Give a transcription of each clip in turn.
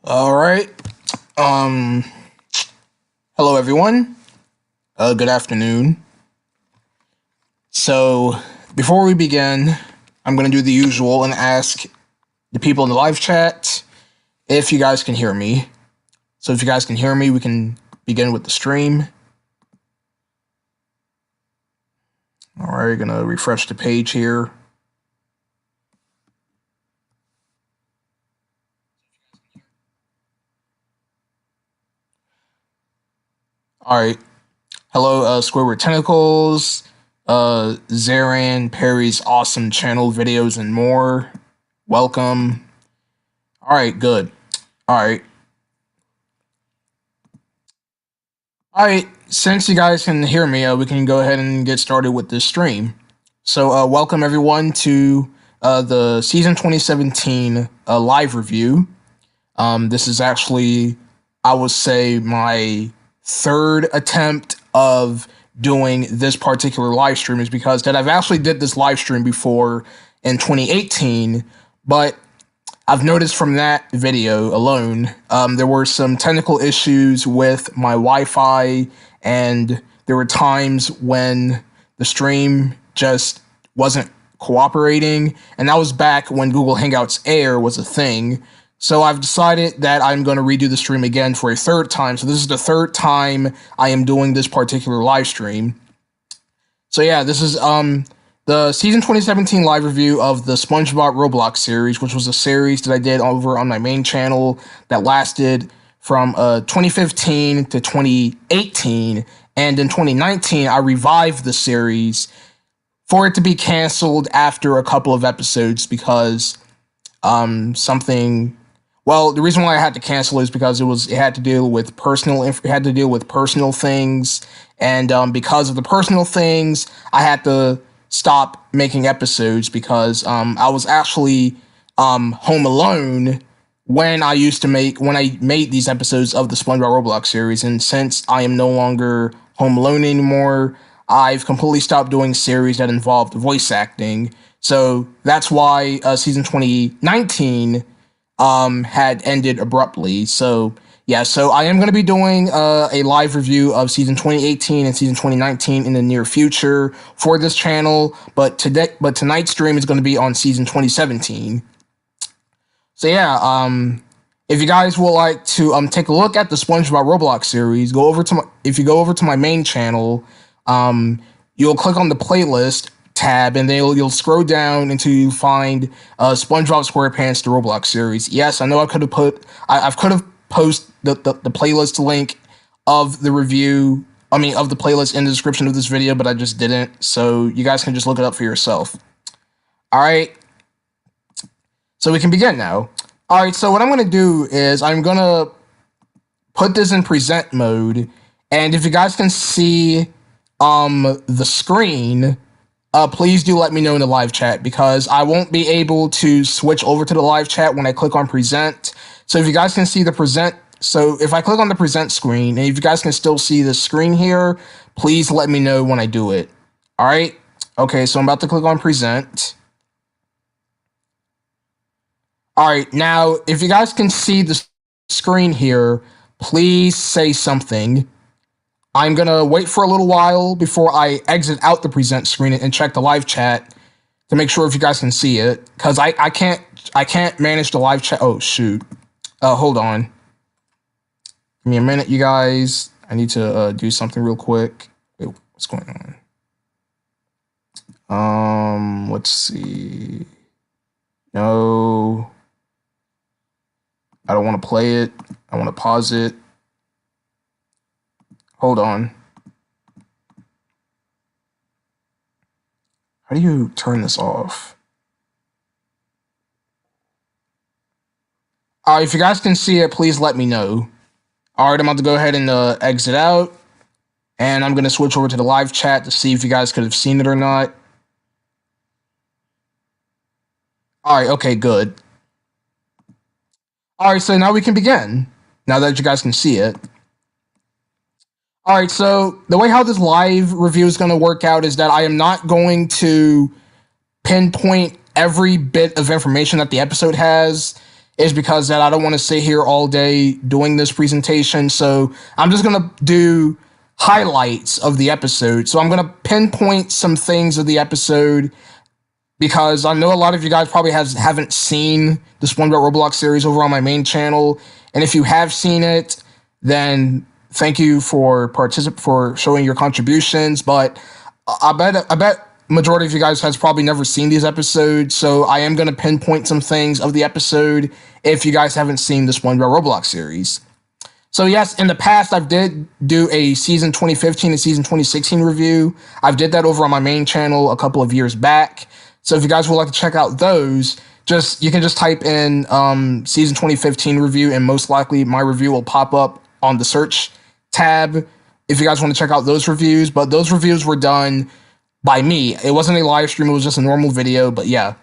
All right. Um, Hello everyone. Good afternoon. So, before we begin, I'm going to do the usual and ask the people in the live chat if you guys can hear me. So, if you guys can hear me, we can begin with the stream. All right, going to refresh the page here. All right. Hello, Squidward Tentacles, Zaran, Perry's awesome channel videos, and more. Welcome. All right, good. All right. All right, since you guys can hear me, we can go ahead and get started with this stream. So, welcome everyone to the season 2017 live review. This is actually, I would say, my third attempt of doing this particular live stream, is because that I've actually did this live stream before in 2018, but I've noticed from that video alone, there were some technical issues with my Wi-Fi, and there were times when the stream just wasn't cooperating, and that was back when Google Hangouts Air was a thing. So I've decided that I'm going to redo the stream again for a third time. So this is the third time I am doing this particular live stream. So yeah, this is the season 2017 live review of the SpongeBob Roblox series, which was a series that I did over on my main channel that lasted from 2015 to 2018. And in 2019, I revived the series for it to be canceled after a couple of episodes because the reason why I had to cancel is because it had to deal with personal things, and because of the personal things, I had to stop making episodes because I was actually home alone when I made these episodes of the SpongeBob Roblox series, and since I am no longer home alone anymore, I've completely stopped doing series that involved voice acting. So that's why season 2019 had ended abruptly. So yeah, so I am going to be doing a live review of season 2018 and season 2019 in the near future for this channel, but tonight's stream is going to be on season 2017. So yeah, if you guys would like to take a look at the SpongeBob Roblox series, if you go over to my main channel, you'll click on the playlist tab, and then you'll scroll down until you find SpongeBob SquarePants the Roblox series. Yes, I know I could have posted the playlist link of the review, of the playlist in the description of this video, but I just didn't, so you guys can just look it up for yourself. All right, so we can begin now. All right, so what I'm going to do is I'm going to put this in present mode, and if you guys can see the screen, please do let me know in the live chat, because I won't be able to switch over to the live chat when I click on present. So if you guys can see the present, so if I click on the present screen, and if you guys can still see the screen here, please let me know when I do it. All right. Okay, so I'm about to click on present. All right, now if you guys can see the screen here, please say something. I'm going to wait for a little while before I exit out the present screen and check the live chat to make sure if you guys can see it, because I can't manage the live chat. Oh, shoot. Hold on. Give me a minute, you guys. I need to do something real quick. Wait, what's going on? Let's see. No. I don't want to play it. I want to pause it. Hold on. How do you turn this off? All right, if you guys can see it, please let me know. All right, I'm about to go ahead and exit out, and I'm going to switch over to the live chat to see if you guys could have seen it or not. All right, okay, good. All right, so now we can begin, now that you guys can see it. All right, so the way how this live review is going to work out is that I am not going to pinpoint every bit of information that the episode has. is because that I don't want to sit here all day doing this presentation. So I'm just going to do highlights of the episode. So I'm going to pinpoint some things of the episode because I know a lot of you guys probably haven't seen the SpongeBob Roblox series over on my main channel. And if you have seen it, then thank you for showing your contributions. But I bet majority of you guys has probably never seen these episodes, so I am going to pinpoint some things of the episode if you guys haven't seen the SpongeBob Roblox series. So yes, in the past I did do a season 2015 and season 2016 review. I've did that over on my main channel a couple of years back. So if you guys would like to check out those, you can just type in season 2015 review, and most likely my review will pop up on the search tab if you guys want to check out those reviews. But those reviews were done by me. It wasn't a live stream, it was just a normal video, but yeah.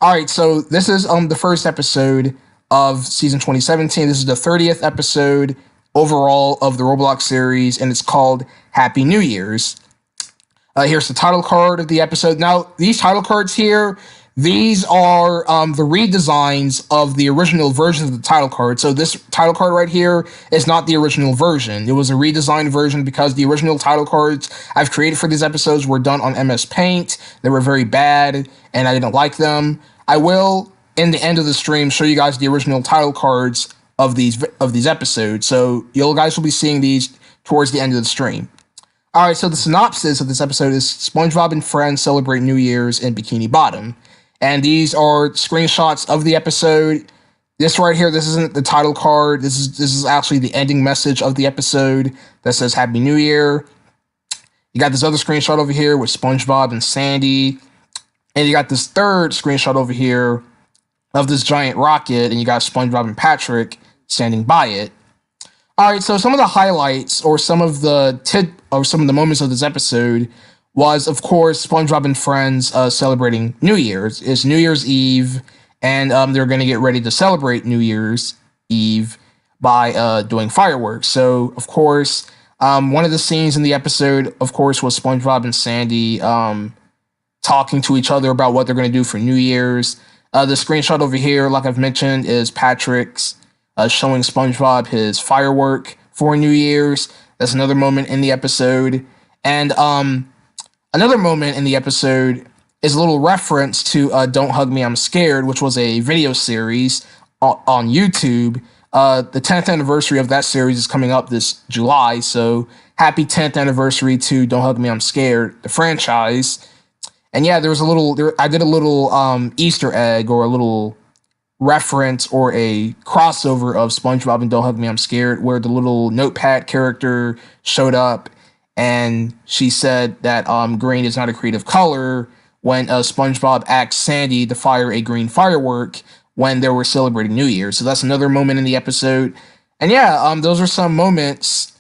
All right, so this is the first episode of season 2017. This is the 30th episode overall of the Roblox series, and it's called Happy New Year's. Here's the title card of the episode. Now, these title cards here, these are the redesigns of the original version of the title card. So this title card right here is not the original version. It was a redesigned version because the original title cards I've created for these episodes were done on MS Paint. They were very bad, and I didn't like them. I will, in the end of the stream, show you guys the original title cards of these episodes. So you guys will be seeing these towards the end of the stream. All right, so the synopsis of this episode is SpongeBob and friends celebrate New Year's in Bikini Bottom. And these are screenshots of the episode. This right here, this isn't the title card. This is actually the ending message of the episode that says Happy New Year. You got this other screenshot over here with SpongeBob and Sandy. And you got this third screenshot over here of this giant rocket, and you got SpongeBob and Patrick standing by it. All right, so some of the highlights or some of the moments of this episode was, of course, SpongeBob and friends celebrating New Year's. It's New Year's Eve, and they're going to get ready to celebrate New Year's Eve by doing fireworks. So, of course, one of the scenes in the episode, of course, was SpongeBob and Sandy talking to each other about what they're going to do for New Year's. The screenshot over here, like I've mentioned, is Patrick's showing SpongeBob his firework for New Year's. That's another moment in the episode. And another moment in the episode is a little reference to Don't Hug Me, I'm Scared, which was a video series on YouTube. The 10th anniversary of that series is coming up this July, so happy 10th anniversary to Don't Hug Me, I'm Scared, the franchise. And yeah, I did a little Easter egg or a little reference or a crossover of SpongeBob and Don't Hug Me, I'm Scared, where the little notepad character showed up and she said that green is not a creative color when SpongeBob asked Sandy to fire a green firework when they were celebrating New Year. So that's another moment in the episode. And yeah, those are some moments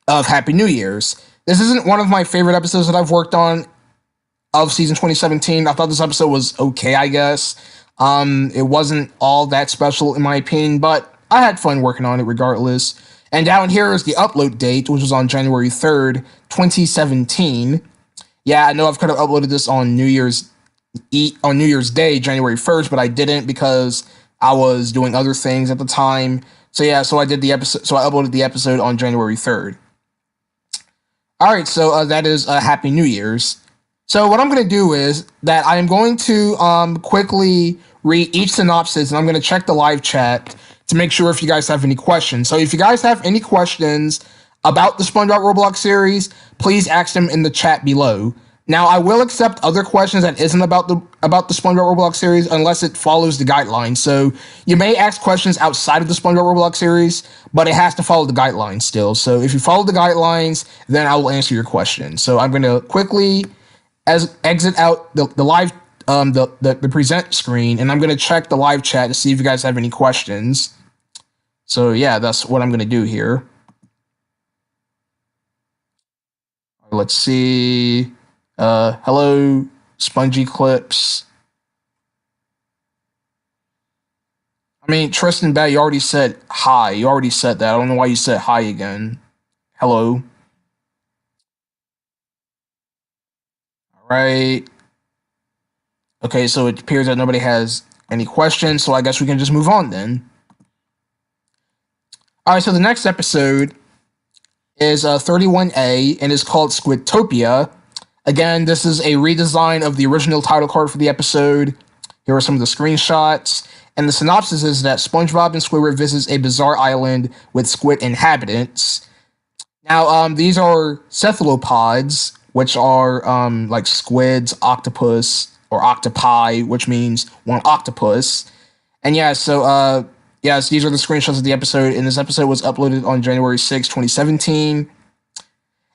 of Happy New Year's. This isn't one of my favorite episodes that I've worked on of season 2017. I thought this episode was okay, I guess. It wasn't all that special in my opinion, but I had fun working on it regardless. And down here is the upload date, which was on January 3rd, 2017. Yeah, I know I've kind of uploaded this on New Year's Day, January 1st, but I didn't because I was doing other things at the time. So yeah, so I uploaded the episode on January 3rd. All right, so that is Happy New Year's. So what I'm going to do is that I'm going to quickly read each synopsis, and I'm going to check the live chat to make sure if you guys have any questions. So if you guys have any questions about the SpongeBob Roblox series, please ask them in the chat below. Now, I will accept other questions that isn't about the SpongeBob Roblox series unless it follows the guidelines. So you may ask questions outside of the SpongeBob Roblox series, but it has to follow the guidelines still. So if you follow the guidelines, then I will answer your question. So I'm going to quickly exit out the live the present screen, and I'm going to check the live chat to see if you guys have any questions. So yeah, that's what I'm going to do here. Let's see. Hello, Spongy Clips. I mean, Tristan Bay, you already said hi. You already said that. I don't know why you said hi again. Hello. All right. Okay, so it appears that nobody has any questions, so I guess we can just move on then. All right, so the next episode is 31A and is called Squidtopia. Again, this is a redesign of the original title card for the episode. Here are some of the screenshots. And the synopsis is that SpongeBob and Squidward visits a bizarre island with squid inhabitants. Now, these are cephalopods, which are like squids, octopus, or octopi, which means one octopus. And yeah, so yes, these are the screenshots of the episode, and this episode was uploaded on January 6, 2017.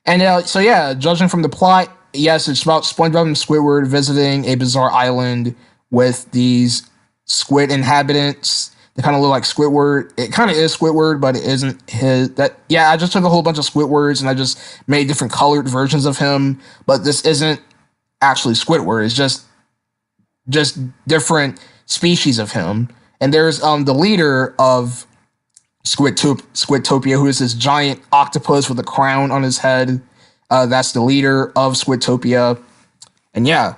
And so yeah, judging from the plot, yes, it's about SpongeBob and Squidward visiting a bizarre island with these squid inhabitants. They kind of look like Squidward. It kind of is Squidward, but it isn't his. Yeah, I just took a whole bunch of Squidwards and I just made different colored versions of him. But this isn't actually Squidward. It's just different species of him. And there's the leader of Squidtopia, who is this giant octopus with a crown on his head. That's the leader of Squidtopia. And yeah,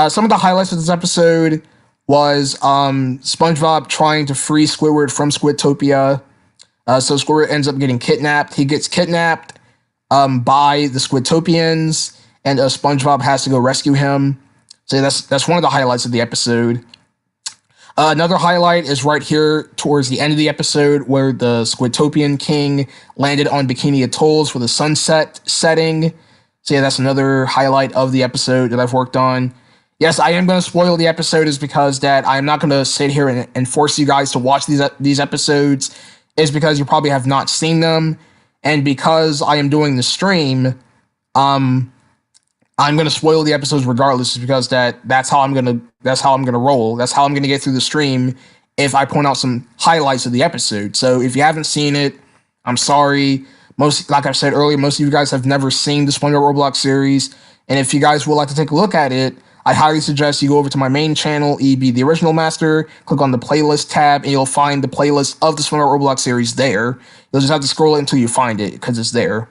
some of the highlights of this episode was SpongeBob trying to free Squidward from Squidtopia. So Squidward ends up getting kidnapped. He gets kidnapped by the Squidtopians, and SpongeBob has to go rescue him. So that's one of the highlights of the episode. Another highlight is right here towards the end of the episode, where the Squidtopian king landed on Bikini Atolls for the sunset setting. So yeah, that's another highlight of the episode that I've worked on. Yes, I am going to spoil the episode, is because that I'm not going to sit here and force you guys to watch these episodes, is because you probably have not seen them, and because I am doing the stream, I'm going to spoil the episodes regardless, because that's how I'm going to roll. That's how I'm going to get through the stream if I point out some highlights of the episode. So if you haven't seen it, I'm sorry. Like I said earlier, most of you guys have never seen the SpongeBob Roblox series, and if you guys would like to take a look at it, I highly suggest you go over to my main channel, EB the Original Master, click on the playlist tab, and you'll find the playlist of the SpongeBob Roblox series there. You'll just have to scroll it until you find it, because it's there.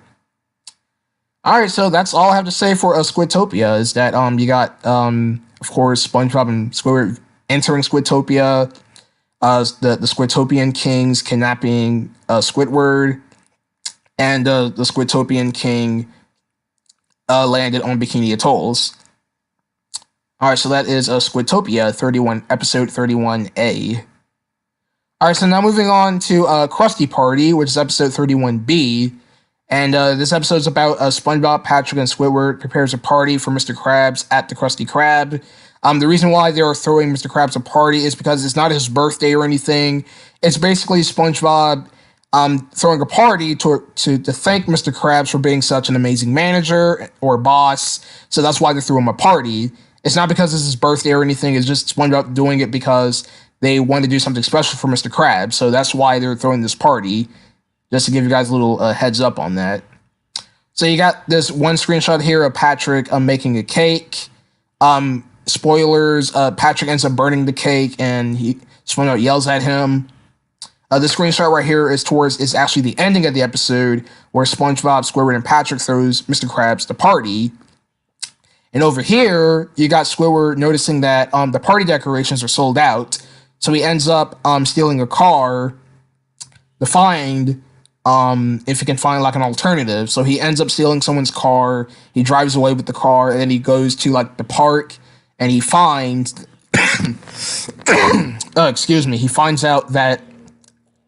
Alright, so that's all I have to say for Squidtopia, is that you got, of course, SpongeBob and Squidward entering Squidtopia, the Squidtopian kings kidnapping Squidward, and the Squidtopian king landed on Bikini Atolls. Alright, so that is Squidtopia, episode 31A. Alright, so now moving on to Krusty Party, which is episode 31B. And this episode is about SpongeBob, Patrick, and Squidward prepares a party for Mr. Krabs at the Krusty Krab. The reason why they are throwing Mr. Krabs a party is because it's not his birthday or anything. It's basically SpongeBob throwing a party to thank Mr. Krabs for being such an amazing manager or boss. So that's why they threw him a party. It's not because it's his birthday or anything. It's just SpongeBob doing it because they wanted to do something special for Mr. Krabs. So that's why they're throwing this party, just to give you guys a little heads up on that. So you got this one screenshot here of Patrick making a cake. Spoilers, Patrick ends up burning the cake, and SpongeBob yells at him. This screenshot right here is actually the ending of the episode, where SpongeBob, Squidward, and Patrick throws Mr. Krabs the party. And over here, you got Squidward noticing that the party decorations are sold out. So he ends up stealing a car to find if he can find like an alternative. So he ends up stealing someone's car. He drives away with the car, and then he goes to like the park, and he finds he finds out that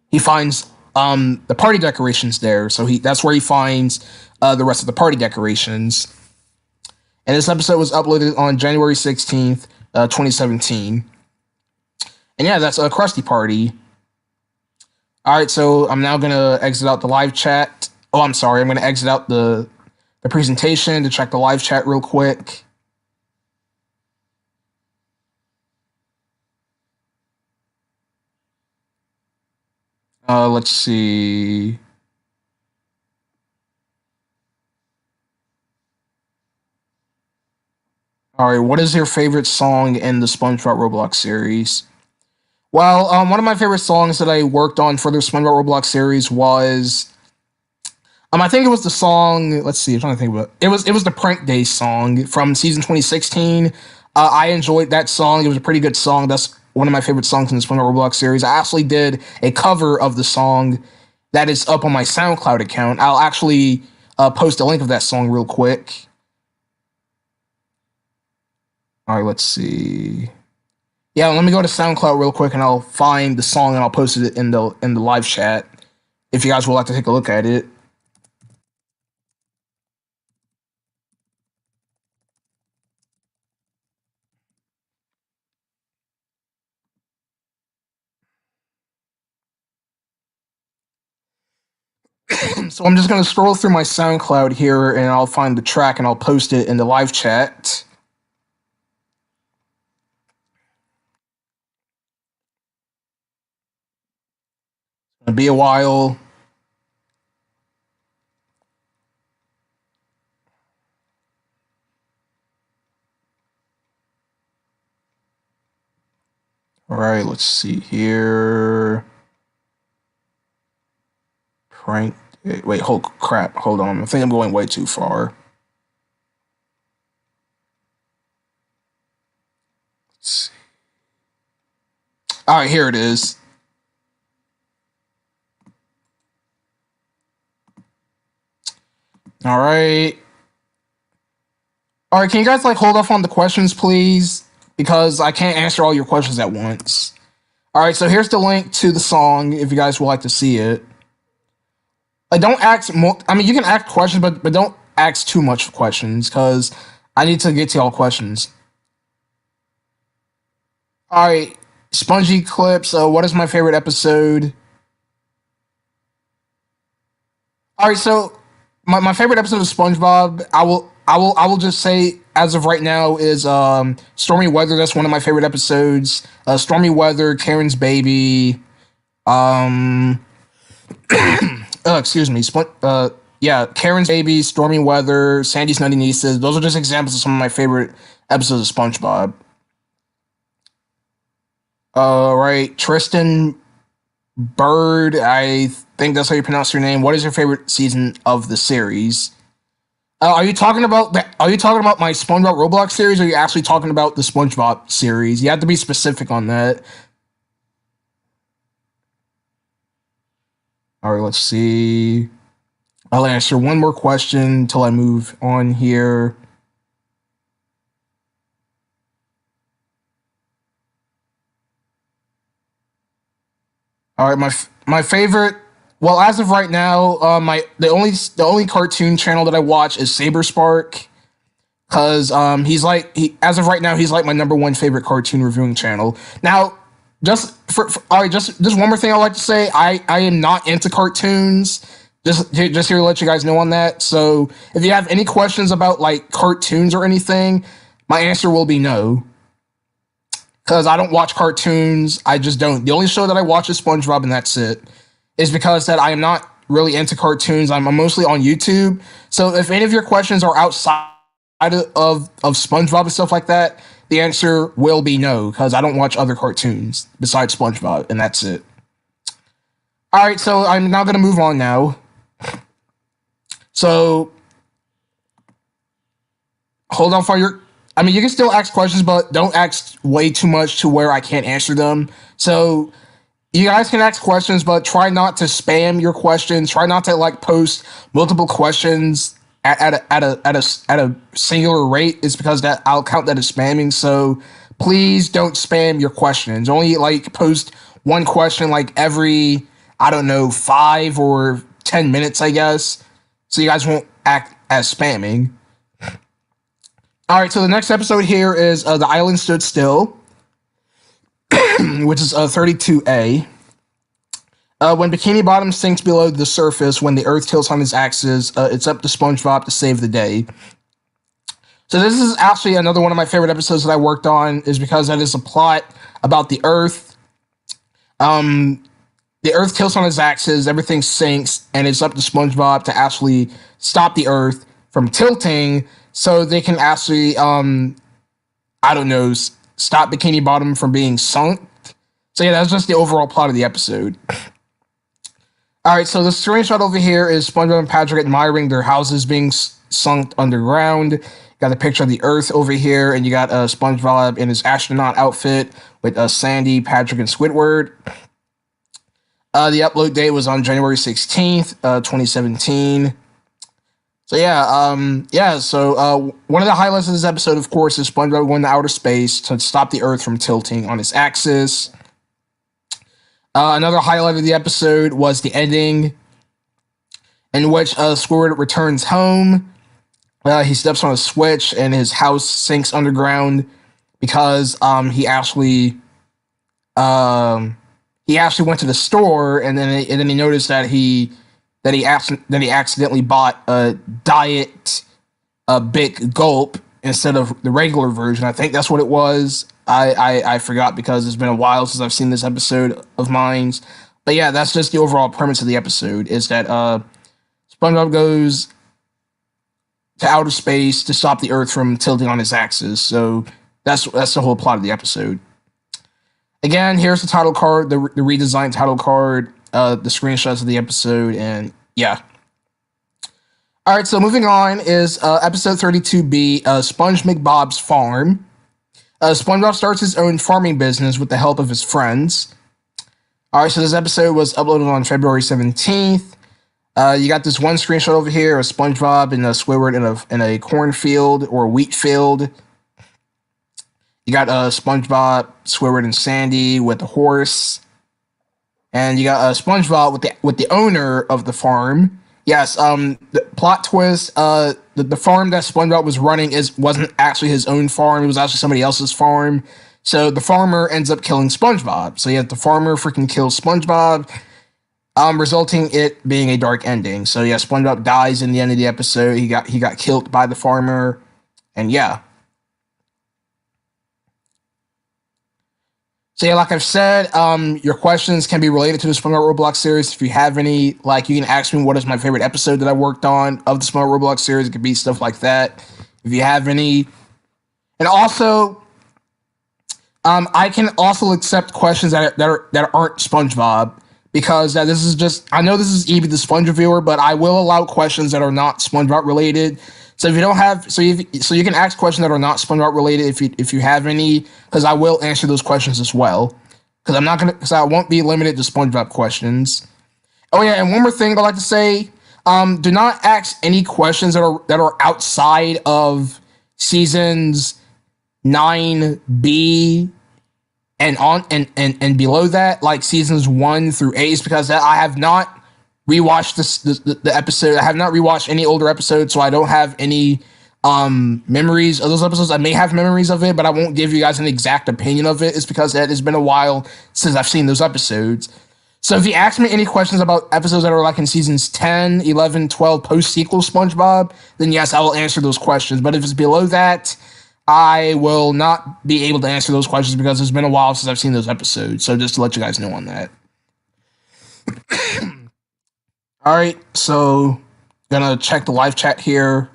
he finds the party decorations there. So that's where he finds the rest of the party decorations. And this episode was uploaded on January 16th, 2017. And yeah, that's a Krusty Party. Alright, so I'm now going to exit out the live chat. Oh, I'm sorry. I'm going to exit out the presentation to check the live chat real quick. Let's see. Alright, what is your favorite song in the SpongeBob Roblox series? Well, one of my favorite songs that I worked on for the SpongeBob Roblox series was, I think it was the song, let's see, I'm trying to think about it. It was the Prank Day song from season 2016. I enjoyed that song. It was a pretty good song. That's one of my favorite songs in the SpongeBob Roblox series. I actually did a cover of the song that is up on my SoundCloud account. I'll actually post a link of that song real quick. All right, let's see. Yeah, let me go to SoundCloud real quick, and I'll find the song and I'll post it in the live chat if you guys would like to take a look at it. So I'm just gonna scroll through my SoundCloud here, and I'll find the track and I'll post it in the live chat. It'll be a while. All right, let's see here. Prank. Wait, crap. Hold on. I think I'm going way too far. Let's see. All right, here it is. All right. All right, can you guys like hold off on the questions, please? Because I can't answer all your questions at once. All right, so here's the link to the song if you guys would like to see it. Like, don't ask more. I mean, you can ask questions, but don't ask too much questions because I need to get to all questions. All right, Spongy Clips. What is my favorite episode? All right, so my favorite episode of SpongeBob, I will just say as of right now is Stormy Weather. That's one of my favorite episodes. Stormy Weather, Karen's Baby. Excuse me. Yeah, Karen's Baby, Stormy Weather, Sandy's Nutty Nieces. Those are just examples of some of my favorite episodes of SpongeBob. Right, Tristan Bird. I think that's how you pronounce your name. What is your favorite season of the series? Are you talking about Are you talking about my SpongeBob Roblox series, or are you actually talking about the SpongeBob series? You have to be specific on that. All right, let's see. I'll answer one more question until I move on here. All right, my favorite. Well, as of right now, the only cartoon channel that I watch is Saberspark, because as of right now he's like my number one favorite cartoon reviewing channel. Now, just all right, just one more thing I'd like to say. I am not into cartoons. Just here to let you guys know on that. So if you have any questions about like cartoons or anything, my answer will be no. Because I don't watch cartoons. I just don't. The only show that I watch is SpongeBob, and that's it. Is because that I am not really into cartoons. I'm mostly on YouTube. So if any of your questions are outside of SpongeBob and stuff like that, the answer will be no, because I don't watch other cartoons besides SpongeBob, and that's it. All right, so I'm now going to move on now. So hold on for your... I mean, you can still ask questions, but don't ask way too much to where I can't answer them. So you guys can ask questions, but try not to spam your questions. Try not to like post multiple questions at a singular rate. It's because that I'll count that as spamming. So please don't spam your questions. Only like post one question like every, I don't know, 5 or 10 minutes, I guess. So you guys won't act as spamming. All right, so the next episode here is The Island Stood Still, which is 32A. When Bikini Bottom sinks below the surface, when the Earth tilts on its axis, it's up to SpongeBob to save the day. So this is actually another one of my favorite episodes that I worked on, is because that is a plot about the Earth. The Earth tilts on its axis, everything sinks, and it's up to SpongeBob to actually stop the Earth from tilting, so they can actually, I don't know, stop Bikini Bottom from being sunk. So yeah, that's just the overall plot of the episode. All right, so the screenshot over here is SpongeBob and Patrick admiring their houses being sunk underground. You got a picture of the Earth over here, and you got SpongeBob in his astronaut outfit with Sandy, Patrick, and Squidward. The upload date was on January 16th, 2017. So one of the highlights of this episode, of course, is SpongeBob going to outer space to stop the Earth from tilting on its axis. Another highlight of the episode was the ending, in which Squidward returns home. He steps on a switch and his house sinks underground because he actually went to the store and then he noticed that he accidentally bought a diet Big Gulp instead of the regular version. I think that's what it was. I forgot because it's been a while since I've seen this episode of mine. But yeah, that's just the overall premise of the episode, is that SpongeBob goes to outer space to stop the Earth from tilting on its axis. So that's the whole plot of the episode. Again, here's the title card, the redesigned title card, the screenshots of the episode, and yeah. All right, so moving on is episode 32B, Sponge McBob's Farm. SpongeBob starts his own farming business with the help of his friends. All right, so this episode was uploaded on February 17th. You got this one screenshot over here of SpongeBob and Squidward in a cornfield or wheat field. You got SpongeBob, Squidward, and Sandy with the horse, and you got SpongeBob with the owner of the farm. Yes, the plot twist: the farm that SpongeBob was running wasn't actually his own farm; it was actually somebody else's farm. So the farmer ends up killing SpongeBob. So yeah, the farmer freaking kills SpongeBob, resulting it being a dark ending. So yeah, SpongeBob dies in the end of the episode. He got killed by the farmer, and yeah. So yeah, like I've said, your questions can be related to the SpongeBob Roblox series. If you have any, like, you can ask me what is my favorite episode that I worked on of the SpongeBob Roblox series. It could be stuff like that. If you have any, and also, I can also accept questions that aren't SpongeBob, because this is just, I know this is Evie the Sponge Reviewer, but I will allow questions that are not SpongeBob related. So if you don't have, so you can ask questions that are not SpongeBob related if you have any, because I will answer those questions as well. Because I won't be limited to SpongeBob questions. Oh yeah, and one more thing I'd like to say: do not ask any questions that are outside of seasons 9B and on and below that, like seasons 1 through 8, because I have not rewatched the episode. I have not rewatched any older episodes, so I don't have any memories of those episodes. I may have memories of it, but I won't give you guys an exact opinion of it. It's because it has been a while since I've seen those episodes. So if you ask me any questions about episodes that are like in seasons 10, 11, 12, post-sequel SpongeBob, then yes, I will answer those questions. But if it's below that, I will not be able to answer those questions because it's been a while since I've seen those episodes. So just to let you guys know on that. All right, so gonna check the live chat here.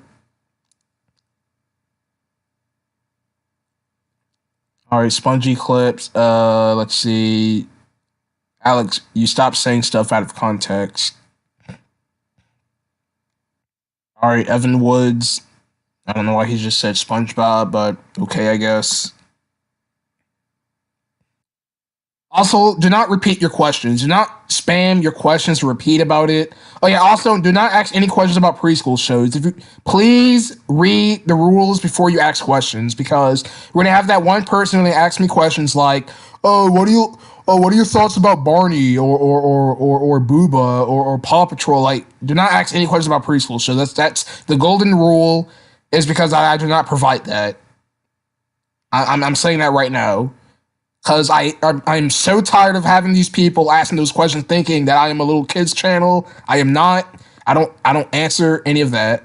All right, Spongy Clips. Let's see. Alex, you stopped saying stuff out of context. All right, Evan Woods. I don't know why he just said SpongeBob, but okay, I guess. Also, do not repeat your questions. Do not spam your questions to repeat about it. Oh yeah, also, do not ask any questions about preschool shows. Please read the rules before you ask questions, because we're gonna have that one person when they ask me questions like, what are your thoughts about Barney or Booba or Paw Patrol? Like, do not ask any questions about preschool shows. That's the golden rule, is because I do not provide that. I'm saying that right now. Because I'm so tired of having these people asking those questions thinking that I am a little kids channel. I am not. I don't answer any of that.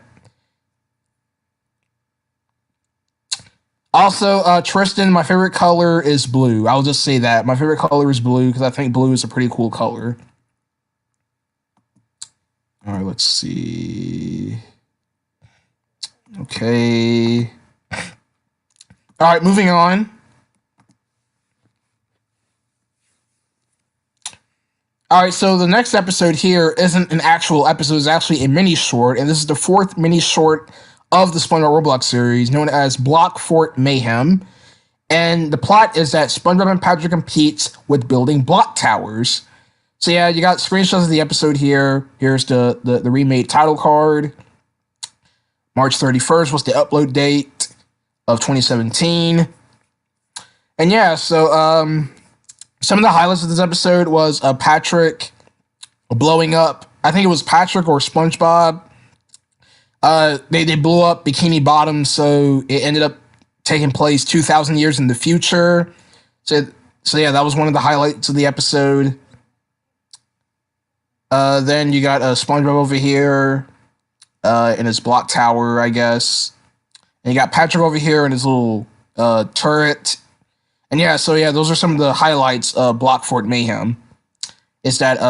Also, Tristan, my favorite color is blue. I'll just say that. My favorite color is blue because I think blue is a pretty cool color. All right, let's see. Okay. All right, moving on. All right, so the next episode here isn't an actual episode. It's actually a mini-short, and this is the 4th mini-short of the SpongeBob Roblox series, known as Block Fort Mayhem. And the plot is that SpongeBob and Patrick competes with building block towers. So yeah, you got screenshots of the episode here. Here's the remade title card. March 31st was the upload date of 2017. And yeah, so some of the highlights of this episode was Patrick blowing up. I think it was Patrick or SpongeBob. They blew up Bikini Bottom, so it ended up taking place 2,000 years in the future. So yeah, that was one of the highlights of the episode. Then you got SpongeBob over here in his block tower, I guess. And you got Patrick over here in his little turret. And yeah, so yeah, those are some of the highlights of Block Fort Mayhem. Is that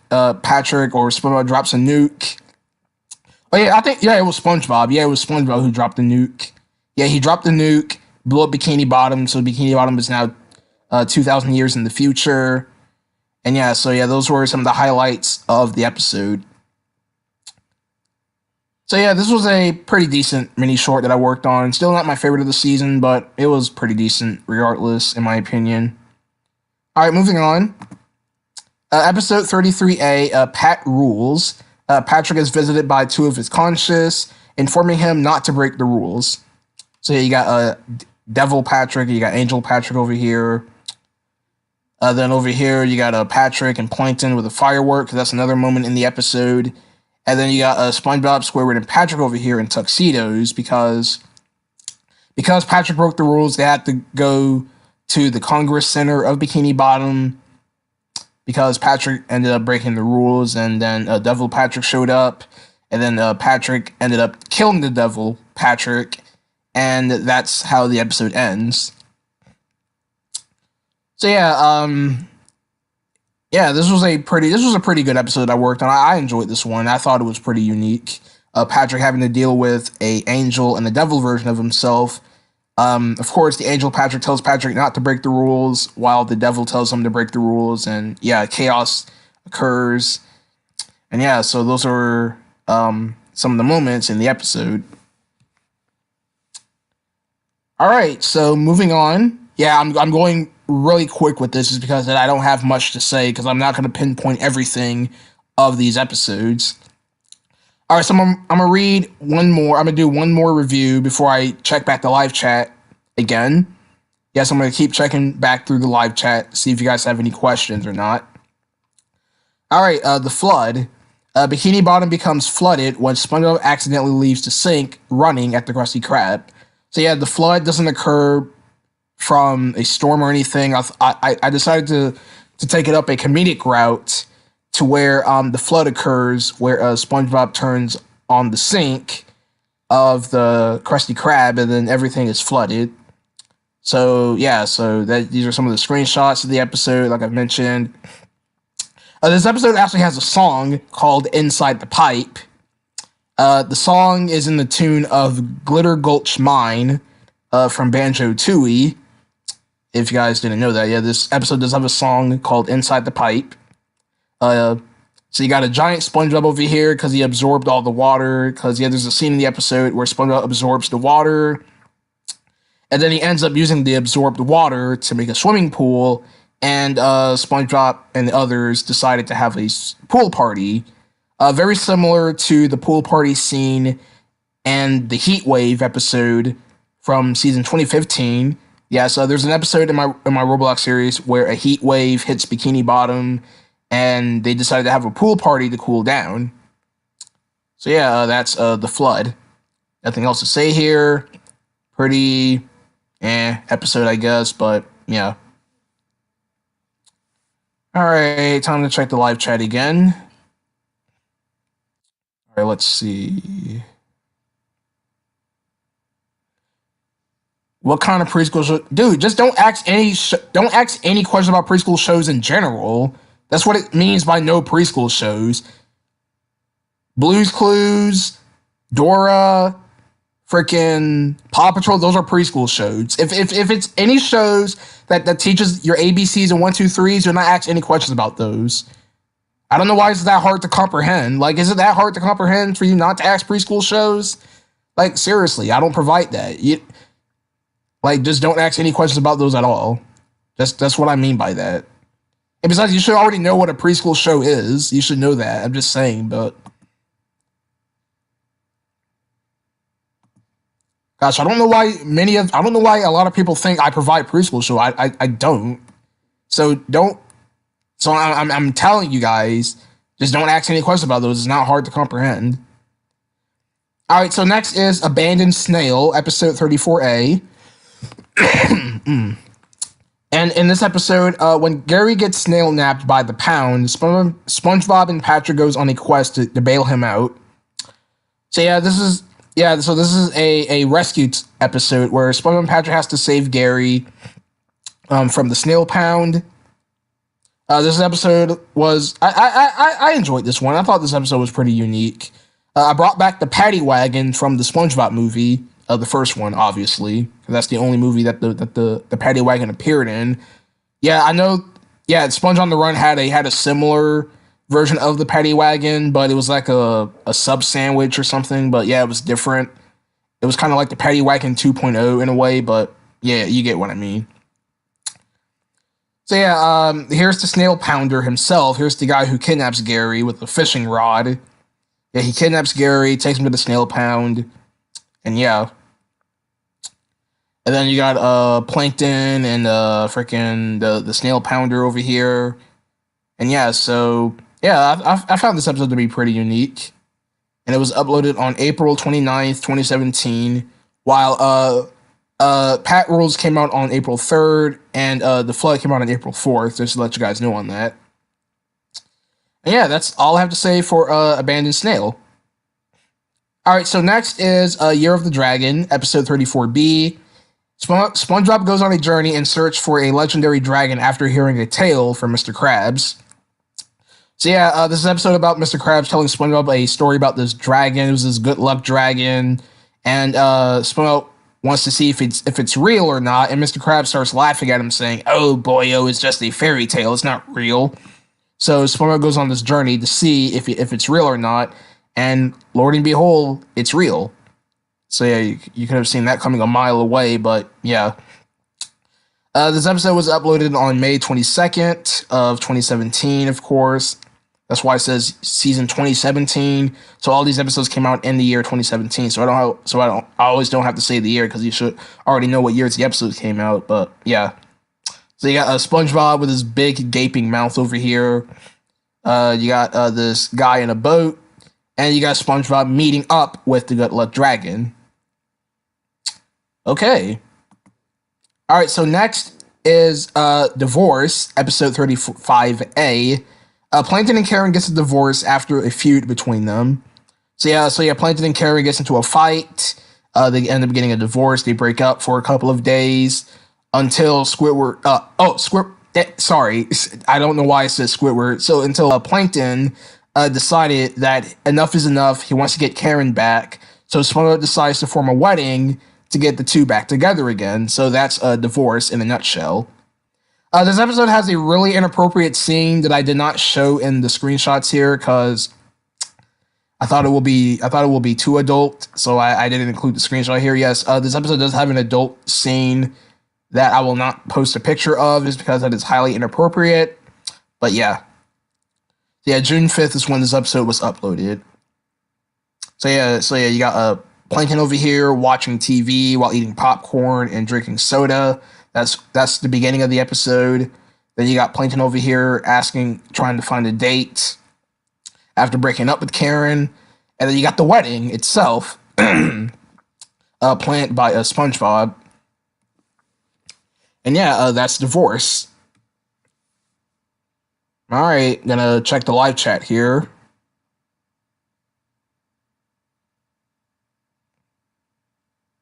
Patrick or SpongeBob drops a nuke. Oh yeah, I think, yeah, it was SpongeBob. Yeah, it was SpongeBob who dropped the nuke. Yeah, he dropped the nuke, blew up Bikini Bottom, so Bikini Bottom is now 2,000 years in the future. And yeah, so yeah, those were some of the highlights of the episode. So yeah, this was a pretty decent mini short that I worked on. Still not my favorite of the season, but it was pretty decent regardless, in my opinion. All right, moving on. Episode 33A, Pat Rules. Patrick is visited by two of his conscious, informing him not to break the rules. So yeah, you got Devil Patrick, you got Angel Patrick over here. Then over here, you got Patrick and Plankton with a firework. That's another moment in the episode. And then you got SpongeBob, Squidward, and Patrick over here in tuxedos because Patrick broke the rules. They had to go to the Congress Center of Bikini Bottom because Patrick ended up breaking the rules. And then Devil Patrick showed up. And then Patrick ended up killing the Devil Patrick. And that's how the episode ends. So yeah, this was a pretty good episode I worked on. I enjoyed this one. I thought it was pretty unique. Patrick having to deal with a angel and a devil version of himself. Of course, the angel Patrick tells Patrick not to break the rules, while the devil tells him to break the rules, and yeah, chaos occurs. And yeah, so those are some of the moments in the episode. All right, so moving on. Yeah, I'm going really quick with this is because I don't have much to say because I'm not going to pinpoint everything of these episodes. All right, so I'm going to read one more. I'm going to do one more review before I check back the live chat again. Yes, I'm going to keep checking back through the live chat, see if you guys have any questions or not. All right, the flood. Bikini Bottom becomes flooded when SpongeBob accidentally leaves the sink running at the Krusty Krab. So yeah, the flood doesn't occur from a storm or anything. I decided to take it up a comedic route to where the flood occurs, where SpongeBob turns on the sink of the Krusty Krab, and then everything is flooded. So yeah, so these are some of the screenshots of the episode, like I've mentioned. This episode actually has a song called "Inside the Pipe." The song is in the tune of "Glitter Gulch Mine" from Banjo-Tooie. If you guys didn't know that, yeah, this episode does have a song called "Inside the Pipe." So you got a giant SpongeBob over here because he absorbed all the water. Because yeah, there's a scene in the episode where SpongeBob absorbs the water, and then he ends up using the absorbed water to make a swimming pool. And SpongeBob and the others decided to have a pool party, very similar to the pool party scene and the Heat Wave episode from season 2015. Yeah, so there's an episode in my Roblox series where a heat wave hits Bikini Bottom, and they decided to have a pool party to cool down. So yeah, that's the flood. Nothing else to say here. Pretty episode, I guess, but yeah. All right, time to check the live chat again. All right, let's see. What kind of preschool show? Dude, just don't ask any questions about preschool shows in general. That's what it means by no preschool shows. Blue's Clues, Dora, freaking Paw Patrol, those are preschool shows. If it's any shows that teaches your ABCs and 1, 2, 3s, you're not asking any questions about those. I don't know why it's that hard to comprehend. Like, is it that hard to comprehend for you not to ask preschool shows? Like, seriously, I don't provide that. Like, just don't ask any questions about those at all. That's what I mean by that. And besides, you should already know what a preschool show is. You should know that. I'm just saying, but gosh, I don't know why a lot of people think I provide preschool show. I don't. So don't. So I'm telling you guys, just don't ask any questions about those. It's not hard to comprehend. All right. So next is Abandoned Snail, episode 34A. And in this episode, when Gary gets snail napped by the pound, SpongeBob and Patrick goes on a quest to bail him out. So this is a rescue episode where SpongeBob and Patrick has to save Gary from the snail pound. This episode was I enjoyed this one. I thought this episode was pretty unique. I brought back the paddy wagon from the SpongeBob movie. The first one, obviously. That's the only movie that the paddy wagon appeared in. Yeah, I know. Yeah, Sponge on the Run had a similar version of the paddy wagon, but it was like a sub sandwich or something. But yeah, it was different. It was kind of like the paddy wagon 2.0 in a way, but yeah, you get what I mean. So yeah, here's the snail pounder himself. Here's the guy who kidnaps Gary with a fishing rod. Yeah, he kidnaps Gary, takes him to the snail pound, and yeah. And then you got Plankton and freaking the snail pounder over here. And yeah, so yeah, I found this episode to be pretty unique. And it was uploaded on April 29th, 2017, while Pat Rules came out on April 3rd, and The Flood came out on April 4th, just to let you guys know on that. And yeah, that's all I have to say for Abandoned Snail. Alright, so next is Year of the Dragon, episode 34B. SpongeBob goes on a journey in search for a legendary dragon after hearing a tale from Mr. Krabs. So yeah, this is an episode about Mr. Krabs telling SpongeBob a story about this dragon. It was this good luck dragon, and SpongeBob wants to see if it's real or not. And Mr. Krabs starts laughing at him, saying, "Oh boyo, it's just a fairy tale. It's not real." So SpongeBob goes on this journey to see if it's real or not, and Lord and behold, it's real. So yeah, you could have seen that coming a mile away, but yeah. This episode was uploaded on May 22nd of 2017, of course. That's why it says season 2017. So all these episodes came out in the year 2017. I always don't have to say the year because you should already know what years the episodes came out. But yeah. So you got SpongeBob with his big gaping mouth over here. You got this guy in a boat, and you got SpongeBob meeting up with the Good Luck Dragon. Okay. All right, so next is Divorce, episode 35A. Plankton and Karen gets a divorce after a feud between them. So yeah, Plankton and Karen gets into a fight. They end up getting a divorce. They break up for a couple of days until Squidward. Sorry, I don't know why I said Squidward. So until Plankton decided that enough is enough. He wants to get Karen back. So SpongeBob decides to form a wedding to get the two back together again. So that's a divorce in a nutshell. This episode has a really inappropriate scene that I did not show in the screenshots here because I thought it will be too adult, so I didn't include the screenshot here. Yes, this episode does have an adult scene that I will not post a picture of just because that is highly inappropriate. But yeah. June 5th is when this episode was uploaded. So yeah, you got Plankton over here watching TV while eating popcorn and drinking soda. That's the beginning of the episode. Then you got Plankton over here trying to find a date after breaking up with Karen. And then you got the wedding itself, planned by SpongeBob. And yeah, that's divorce. All right, gonna check the live chat here.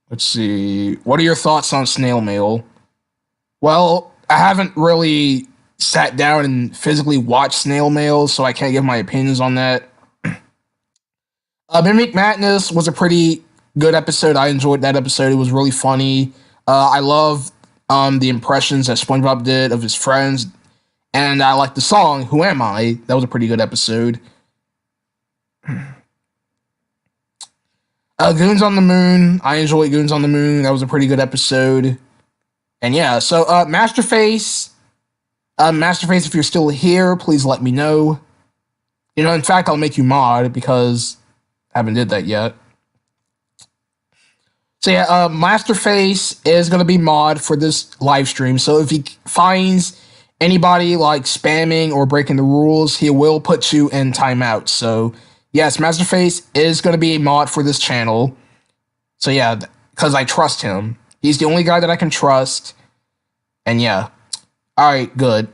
Let's see. What are your thoughts on snail mail? Well, I haven't really sat down and physically watched snail mail, so I can't give my opinions on that. Mimic Madness was a pretty good episode. I enjoyed that episode. It was really funny. I love the impressions that SpongeBob did of his friends, and I like the song "Who Am I?" That was a pretty good episode. Goons on the Moon. I enjoyed Goons on the Moon. That was a pretty good episode. And yeah, so Masterface, if you're still here, please let me know. You know, in fact, I'll make you mod because I haven't did that yet. So yeah, Masterface is gonna be mod for this live stream. So if he finds anybody like spamming or breaking the rules, he will put you in timeout. So yes, Masterface is gonna be a mod for this channel. So yeah, because I trust him. He's the only guy that I can trust. And yeah. Alright, good.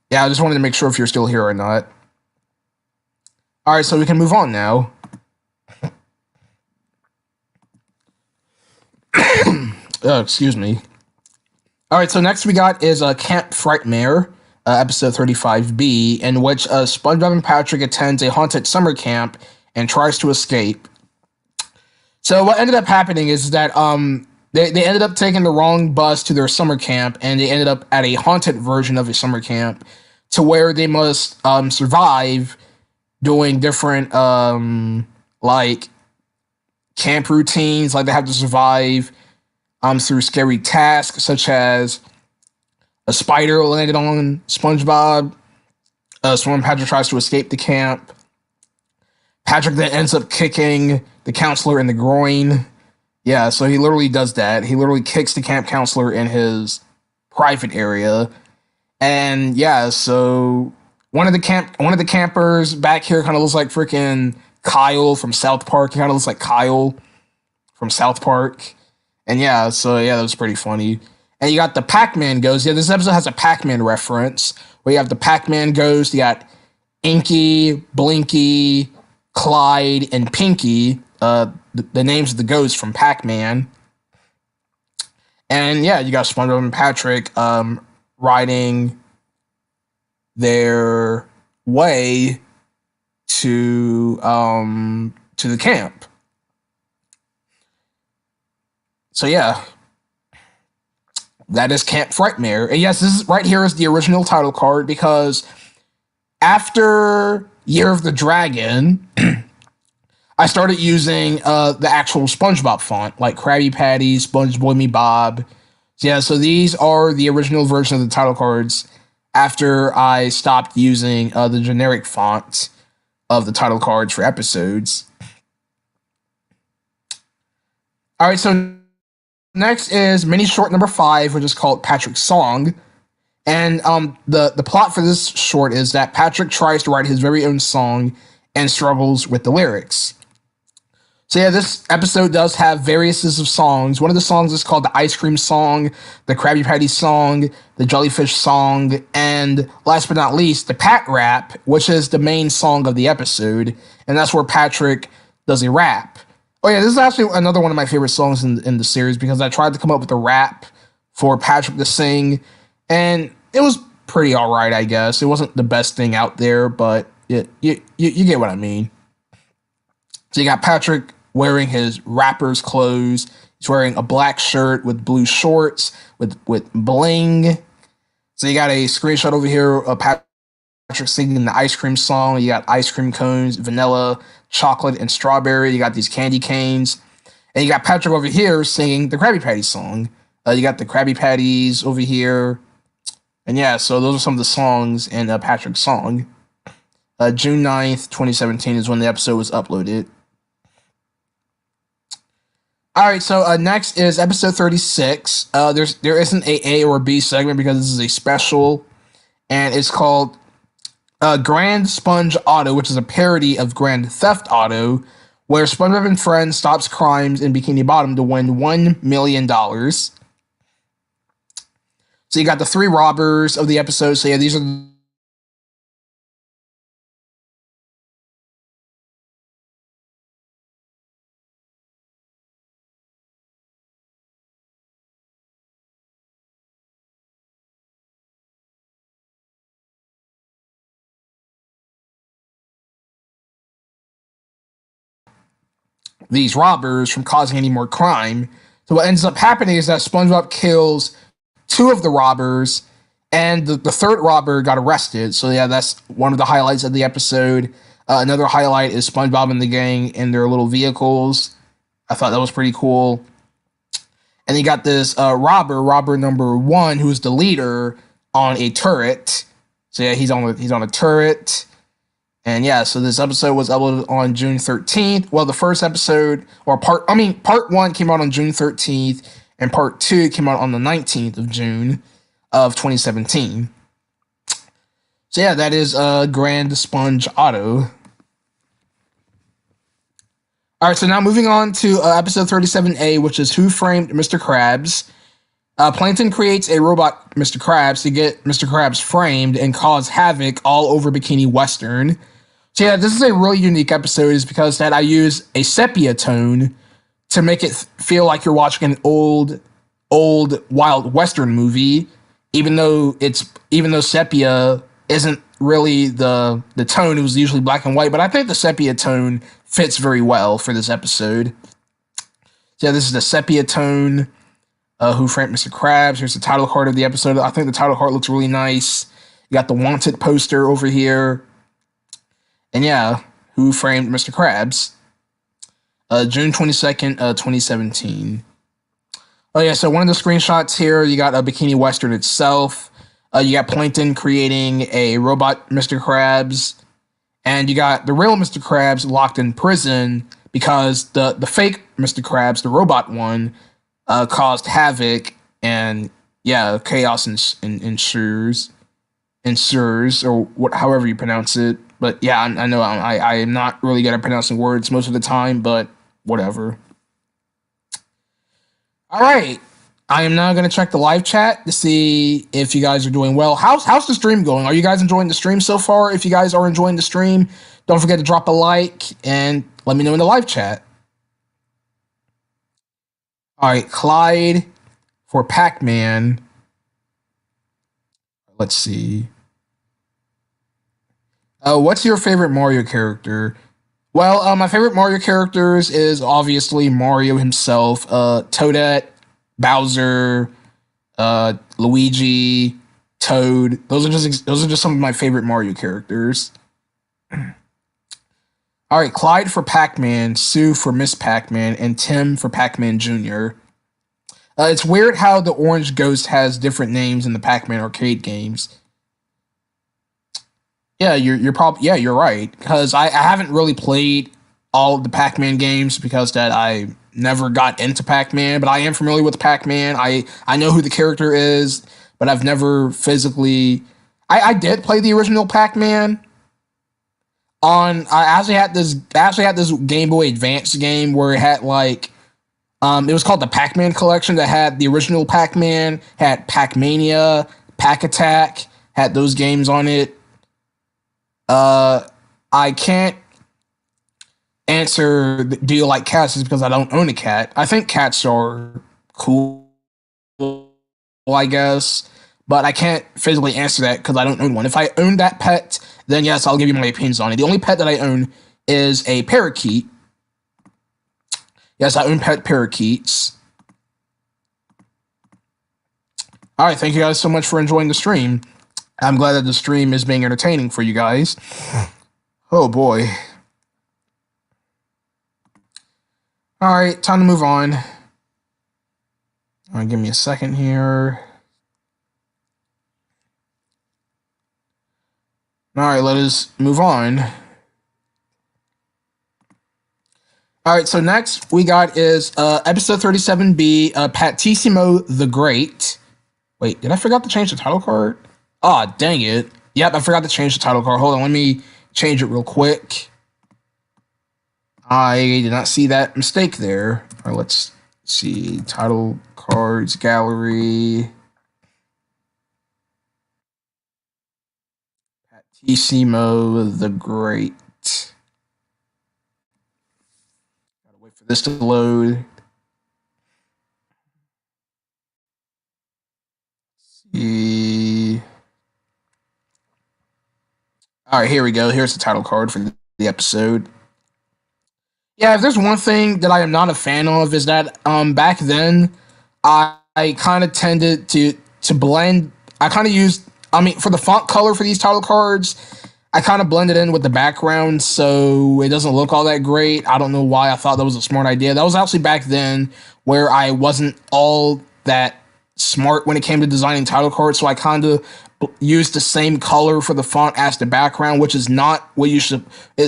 Yeah, I just wanted to make sure if you're still here or not. Alright, so we can move on now. Excuse me. Alright, so next we got is Camp Frightmare, episode 35B, in which SpongeBob and Patrick attends a haunted summer camp and tries to escape. So what ended up happening is that they ended up taking the wrong bus to their summer camp, and they ended up at a haunted version of a summer camp to where they must survive doing different like camp routines. Like they have to survive through scary tasks such as a spider landed on SpongeBob. So when Patrick tries to escape the camp, Patrick then ends up kicking the counselor in the groin. Yeah, so he literally does that. He literally kicks the camp counselor in his private area. And yeah, so one of the campers back here kind of looks like freaking Kyle from South Park. He kind of looks like Kyle from South Park. And yeah, so yeah, that was pretty funny. And you got the Pac-Man ghost. Yeah, this episode has a Pac-Man reference where you have the Pac-Man ghost. You got Inky, Blinky, Clyde, and Pinky. The names of the ghosts from Pac-Man. And yeah, you got SpongeBob and Patrick riding their way to the camp. So yeah, that is Camp Frightmare. And yes, this is right here is the original title card, because after Year of the Dragon, I started using the actual SpongeBob font, like Krabby Patty, SpongeBob Me Bob. Yeah, so these are the original version of the title cards after I stopped using the generic font of the title cards for episodes. All right, so next is mini short number 5, which is called Patrick's Song. And the plot for this short is that Patrick tries to write his very own song and struggles with the lyrics. So yeah, this episode does have variouses of songs. One of the songs is called the Ice Cream Song, the Krabby Patty Song, the Jellyfish Song, and last but not least, the Pat Rap, which is the main song of the episode. And that's where Patrick does a rap. Oh yeah, this is actually another one of my favorite songs in the series, because I tried to come up with a rap for Patrick to sing, and it was pretty alright, I guess. It wasn't the best thing out there, but you get what I mean. So you got Patrick wearing his rapper's clothes. He's wearing a black shirt with blue shorts with bling. So you got a screenshot over here of Patrick singing the ice cream song. You got ice cream cones, vanilla, chocolate, and strawberry. You got these candy canes. And you got Patrick over here singing the Krabby Patty song. You got the Krabby Patties over here. And yeah, so those are some of the songs in Patrick's song. June 9th, 2017 is when the episode was uploaded. Alright, so next is episode 36. There isn't a or B segment because this is a special. And it's called Grand Sponge Auto, which is a parody of Grand Theft Auto, where SpongeBob and Friends stops crimes in Bikini Bottom to win $1 million. So you got the 3 robbers of the episode. So yeah, these are these robbers from causing any more crime. So what ends up happening is that SpongeBob kills 2 of the robbers, and the 3rd robber got arrested. So yeah, that's one of the highlights of the episode. Another highlight is SpongeBob and the gang in their little vehicles. I thought that was pretty cool. And you got this robber number 1, who's the leader on a turret. So yeah, he's on a turret. And yeah, so this episode was uploaded on June 13th. Well, the first episode, or part 1 came out on June 13th, and part 2 came out on the 19th of June of 2017. So yeah, that is Grand Sponge Auto. Alright, so now moving on to episode 37A, which is Who Framed Mr. Krabs? Plankton creates a robot Mr. Krabs to get Mr. Krabs framed and cause havoc all over Bikini Western. So yeah, this is a really unique episode, is because that I use a sepia tone to make it feel like you're watching an old Wild Western movie, even though sepia isn't really the tone. It was usually black and white, but I think the sepia tone fits very well for this episode. So yeah, this is the sepia tone. Who Framed Mr. Krabs? Here's the title card of the episode. I think the title card looks really nice. You got the wanted poster over here. And yeah, Who Framed Mr. Krabs? June 22nd, 2017. Oh yeah, so one of the screenshots here, you got a Bikini Western itself. You got Plankton creating a robot Mr. Krabs. And you got the real Mr. Krabs locked in prison because the fake Mr. Krabs, the robot one, caused havoc, and yeah, chaos ensues, or however you pronounce it. But yeah, I know I am not really good at pronouncing words most of the time, but whatever. All right, I am now going to check the live chat to see if you guys are doing well. How's the stream going? Are you guys enjoying the stream so far? If you guys are enjoying the stream, don't forget to drop a like and let me know in the live chat. All right, Clyde for Pac-Man. Let's see. What's your favorite Mario character? Well, my favorite Mario characters is obviously Mario himself, Toadette, Bowser, Luigi, Toad. Those are just some of my favorite Mario characters. All right, Clyde for Pac-Man, Sue for Miss Pac-Man, and Tim for Pac-Man Jr. It's weird how the orange ghost has different names in the Pac-Man arcade games. Yeah, you're right. Because I haven't really played all of the Pac-Man games because that I never got into Pac-Man, but I am familiar with Pac-Man. I know who the character is, but I've never physically. I did play the original Pac-Man. I actually had this Game Boy Advance game where it had like it was called the Pac-Man collection that had the original Pac-Man, had Pac-Mania, Pac-Attack, had those games on it. I can't answer do you like cats is because I don't own a cat. I think cats are cool, I guess, but I can't physically answer that because I don't own one. If I own that pet, then yes, I'll give you my opinions on it. The only pet that I own is a parakeet. Yes, I own pet parakeets. All right, thank you guys so much for enjoying the stream. I'm glad that the stream is being entertaining for you guys. Oh boy. All right, time to move on. All right, give me a second here. All right, let us move on. All right, so next we got is episode 37B, Patissimo the Great. Wait, did I forget to change the title card? Oh, dang it. Yep, I forgot to change the title card. Hold on, let me change it real quick. I did not see that mistake there. All right, let's see. Title cards, gallery. Patissimo the Great. Gotta wait for this to load. Let's see. All right, here we go. Here's the title card for the episode. Yeah, if there's one thing that I am not a fan of is that back then I kind of tended to blend. I kind of used, for the font color for these title cards, I kind of blended in with the background, so it doesn't look all that great. I don't know why I thought that was a smart idea. That was actually back then where I wasn't all that smart when it came to designing title cards, so I kind of used the same color for the font as the background, which is not what you should,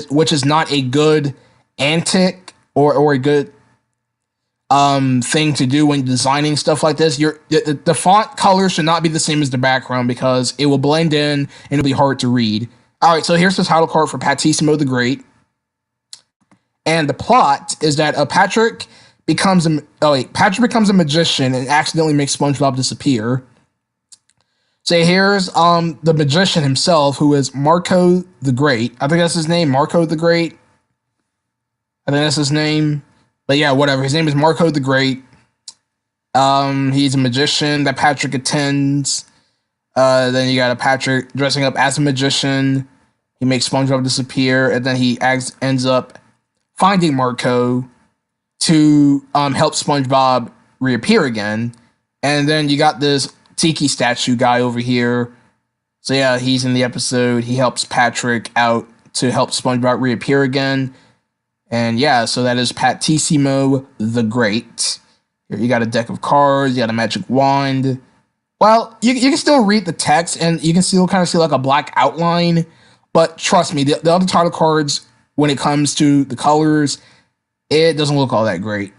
which is not a good antic or a good thing to do when designing stuff like this. The font color should not be the same as the background because it will blend in and it'll be hard to read. All right, so here's the title card for Patissimo the Great. And the plot is that Patrick becomes a magician and accidentally makes SpongeBob disappear. So here's the magician himself, who is Marco the Great. I think that's his name, Marco the Great. I think that's his name. But yeah, whatever. His name is Marco the Great. He's a magician that Patrick attends. Then you got a Patrick dressing up as a magician. He makes SpongeBob disappear, and then he ends up finding Marco to help SpongeBob reappear again. And then you got this Tiki statue guy over here. So yeah, he's in the episode. He helps Patrick out to help SpongeBob reappear again. And yeah, so that is Patissimo the Great. Here you got a deck of cards. You got a magic wand. Well, you can still read the text, and you can still kind of see like a black outline. But trust me, the other title cards, when it comes to the colors, it doesn't look all that great.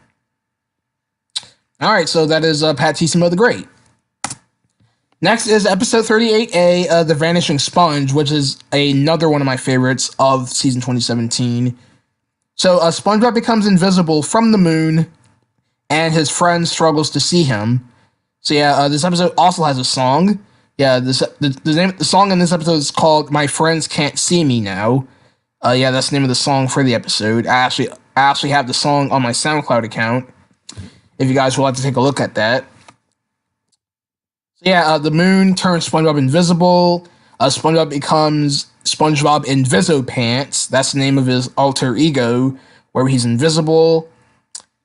All right, so that is Patissimo the Great. Next is episode 38A, The Vanishing Sponge, which is another one of my favorites of season 2017. So SpongeBob becomes invisible from the moon, and his friend struggles to see him. So yeah, this episode also has a song. Yeah, the song in this episode is called "My Friends Can't See Me Now." Yeah, that's the name of the song for the episode. I actually have the song on my SoundCloud account. If you guys would like to take a look at that. So yeah, the moon turns SpongeBob invisible. SpongeBob becomes SpongeBob Invisopants. That's the name of his alter ego, where he's invisible.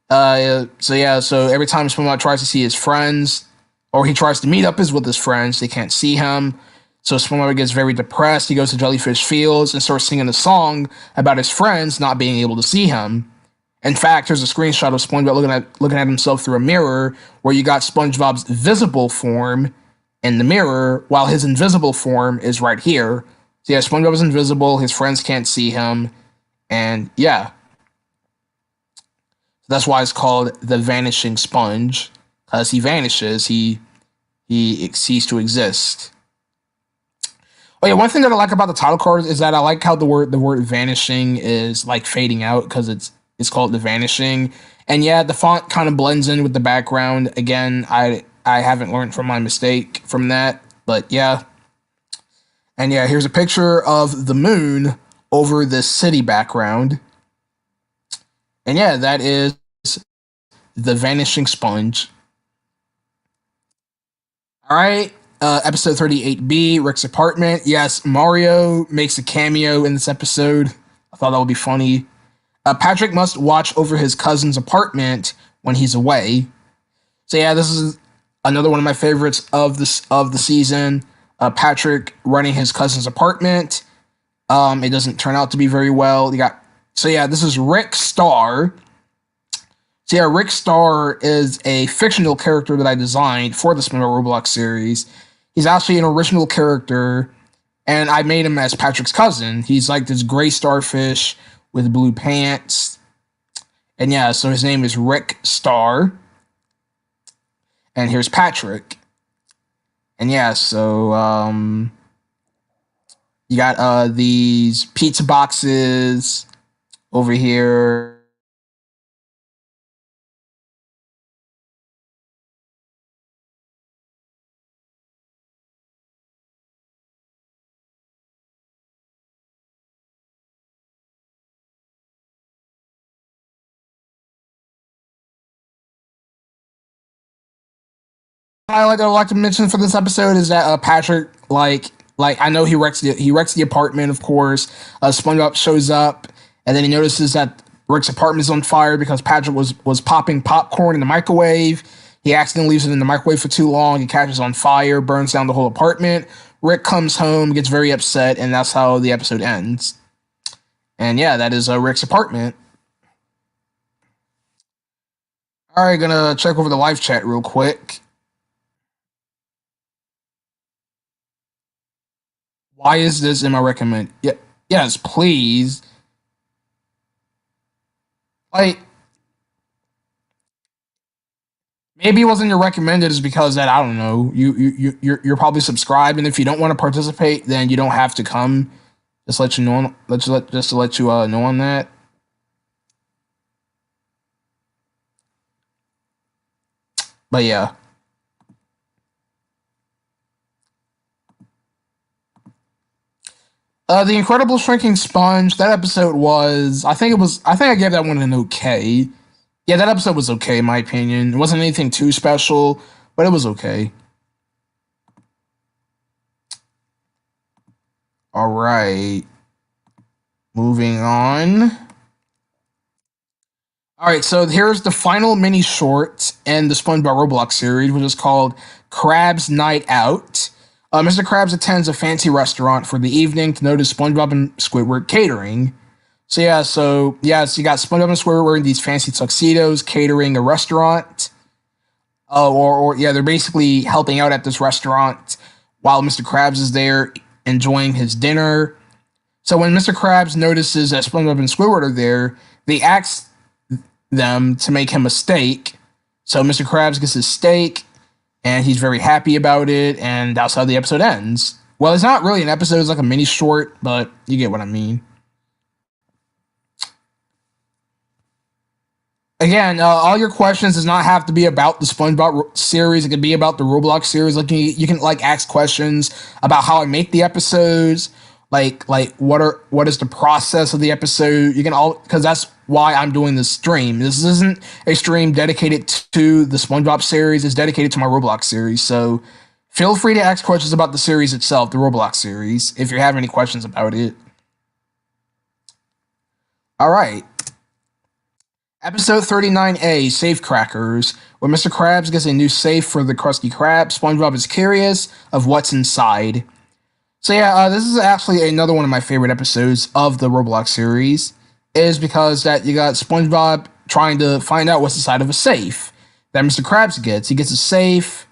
So every time SpongeBob tries to see his friends, or he tries to meet up with his friends, they can't see him. So SpongeBob gets very depressed. He goes to Jellyfish Fields and starts singing a song about his friends not being able to see him. In fact, there's a screenshot of SpongeBob looking at himself through a mirror, where you got SpongeBob's visible form in the mirror, while his invisible form is right here. So yeah, SpongeBob is invisible. His friends can't see him, and yeah, that's why it's called the Vanishing Sponge, because he vanishes. He ceases to exist. Oh yeah, one thing that I like about the title cards is that I like how the word vanishing is like fading out, because it's called the Vanishing. And yeah, the font kind of blends in with the background. Again, I haven't learned from my mistake from that, but yeah. And yeah, here's a picture of the moon over this city background. And yeah, that is the Vanishing Sponge. All right, episode 38B, Rick's apartment. Yes, Mario makes a cameo in this episode. I thought that would be funny. Patrick must watch over his cousin's apartment when he's away. So yeah, this is another one of my favorites of the season. Patrick running his cousin's apartment. It doesn't turn out to be very well. This is Rick Star. So yeah, Rick Star is a fictional character that I designed for the SpongeBob Roblox series. He's actually an original character, and I made him as Patrick's cousin. He's like this gray starfish with blue pants. And yeah, so his name is Rick Star. And here's Patrick. And yeah, so you got these pizza boxes over here. I like to mention for this episode is that Patrick, like I know he wrecks the apartment, of course. SpongeBob shows up, and then he notices that Rick's apartment is on fire because Patrick was popping popcorn in the microwave. He accidentally leaves it in the microwave for too long. It catches on fire, burns down the whole apartment. Rick comes home, gets very upset, and that's how the episode ends. And yeah, that is Rick's apartment. All right, gonna check over the live chat real quick. Why is this in my recommend? Yeah, yes, please. Like, maybe it wasn't your recommended is because that I don't know. You're probably subscribed, and if you don't want to participate, then you don't have to come. Just let you know. Just to let you know on that. But yeah. The Incredible Shrinking Sponge. That episode was. I think I gave that one an okay. Yeah, that episode was okay in my opinion. It wasn't anything too special, but it was okay. All right. Moving on. All right, so here's the final mini short in the SpongeBob Roblox series, which is called Krabs Night Out. Mr. Krabs attends a fancy restaurant for the evening to notice SpongeBob and Squidward catering. So you got SpongeBob and Squidward wearing these fancy tuxedos, catering a restaurant. They're basically helping out at this restaurant while Mr. Krabs is there enjoying his dinner. So when Mr. Krabs notices that SpongeBob and Squidward are there, they ask them to make him a steak. So Mr. Krabs gets his steak, and he's very happy about it, and that's how the episode ends. Well, it's not really an episode, it's like a mini short, but you get what I mean. Again, all your questions does not have to be about the SpongeBob series. It could be about the Roblox series. Like you can like ask questions about how I make the episodes, like what is the process of the episode. You can all because that's why I'm doing this stream. This isn't a stream dedicated to the SpongeBob series. It's dedicated to my Roblox series. So feel free to ask questions about the series itself, the Roblox series, if you have any questions about it. All right. Episode 39A, Safe Crackers. When Mr. Krabs gets a new safe for the Krusty Krab, SpongeBob is curious of what's inside. So yeah, this is actually another one of my favorite episodes of the Roblox series, is because that you got SpongeBob trying to find out what's inside of a safe that Mr. Krabs gets. He gets a safe.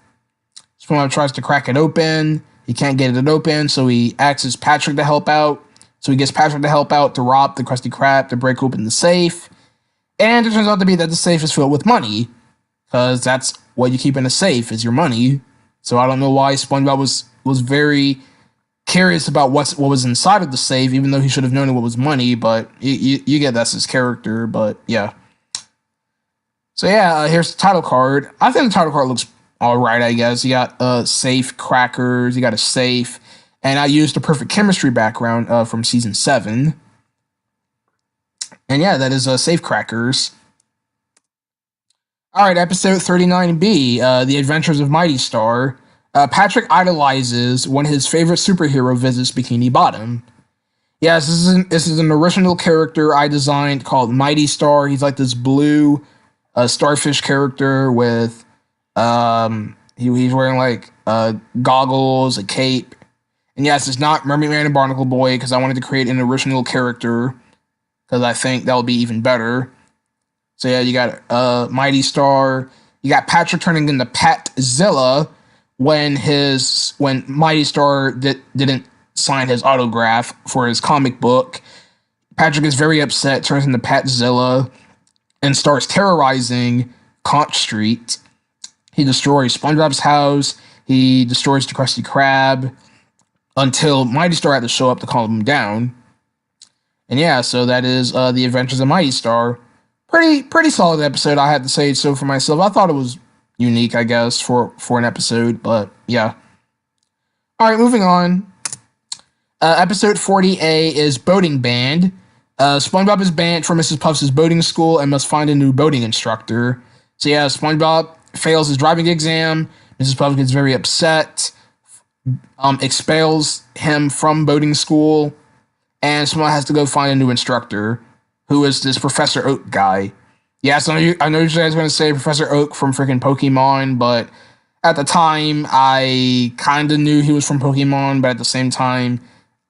SpongeBob tries to crack it open. He can't get it open, so he asks Patrick to help out. So he gets Patrick to help out to rob the Krusty Krab to break open the safe. And it turns out to be that the safe is filled with money, because that's what you keep in a safe is your money. So I don't know why SpongeBob was very curious about what was inside of the safe, even though he should have known what was money. But you get that's his character. But yeah. So yeah, here's the title card. I think the title card looks all right. I guess you got safe crackers. You got a safe, and I used the perfect chemistry background from season 7. And yeah, that is Safe Crackers. All right, episode 39B, The Adventures of Mighty Star. Patrick idolizes when his favorite superhero visits Bikini Bottom. Yes, this is an original character I designed called Mighty Star. He's like this blue starfish character with he's wearing like goggles, a cape. And yes, it's not Mermaid Man and Barnacle Boy because I wanted to create an original character, because I think that'll be even better. So yeah, you got Mighty Star. You got Patrick turning into Patzilla when Mighty Star didn't sign his autograph for his comic book. Patrick is very upset, turns into Patzilla, and starts terrorizing Conch Street. He destroys SpongeBob's house. He destroys the Krusty Krab until Mighty Star had to show up to calm him down. And yeah, so that is The Adventures of Mighty Star. Pretty solid episode, I had to say so for myself. I thought it was unique, I guess, for an episode, but yeah. All right, moving on. Episode 40A is Boating Band. SpongeBob is banned from Mrs. Puff's boating school and must find a new boating instructor. So yeah, SpongeBob fails his driving exam. Mrs. Puff gets very upset, expels him from boating school, and SpongeBob has to go find a new instructor, who is this Professor Oak guy. Yeah, so I know you guys are going to say Professor Oak from freaking Pokemon, but At the time, I kind of knew he was from Pokemon, but at the same time,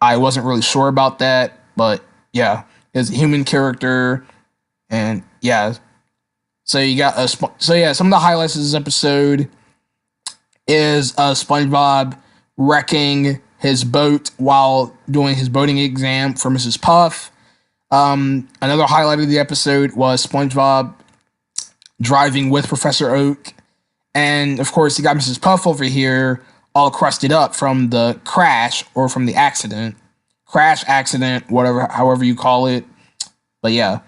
I wasn't really sure about that. But yeah, his human character, and yeah. So you got a so yeah. Some of the highlights of this episode is SpongeBob wrecking his boat while doing his boating exam for Mrs. Puff. Another highlight of the episode was SpongeBob driving with Professor Oak. And of course, you got Mrs. Puff over here all crusted up from the crash or from the accident. Crash, accident, whatever, however you call it. But yeah.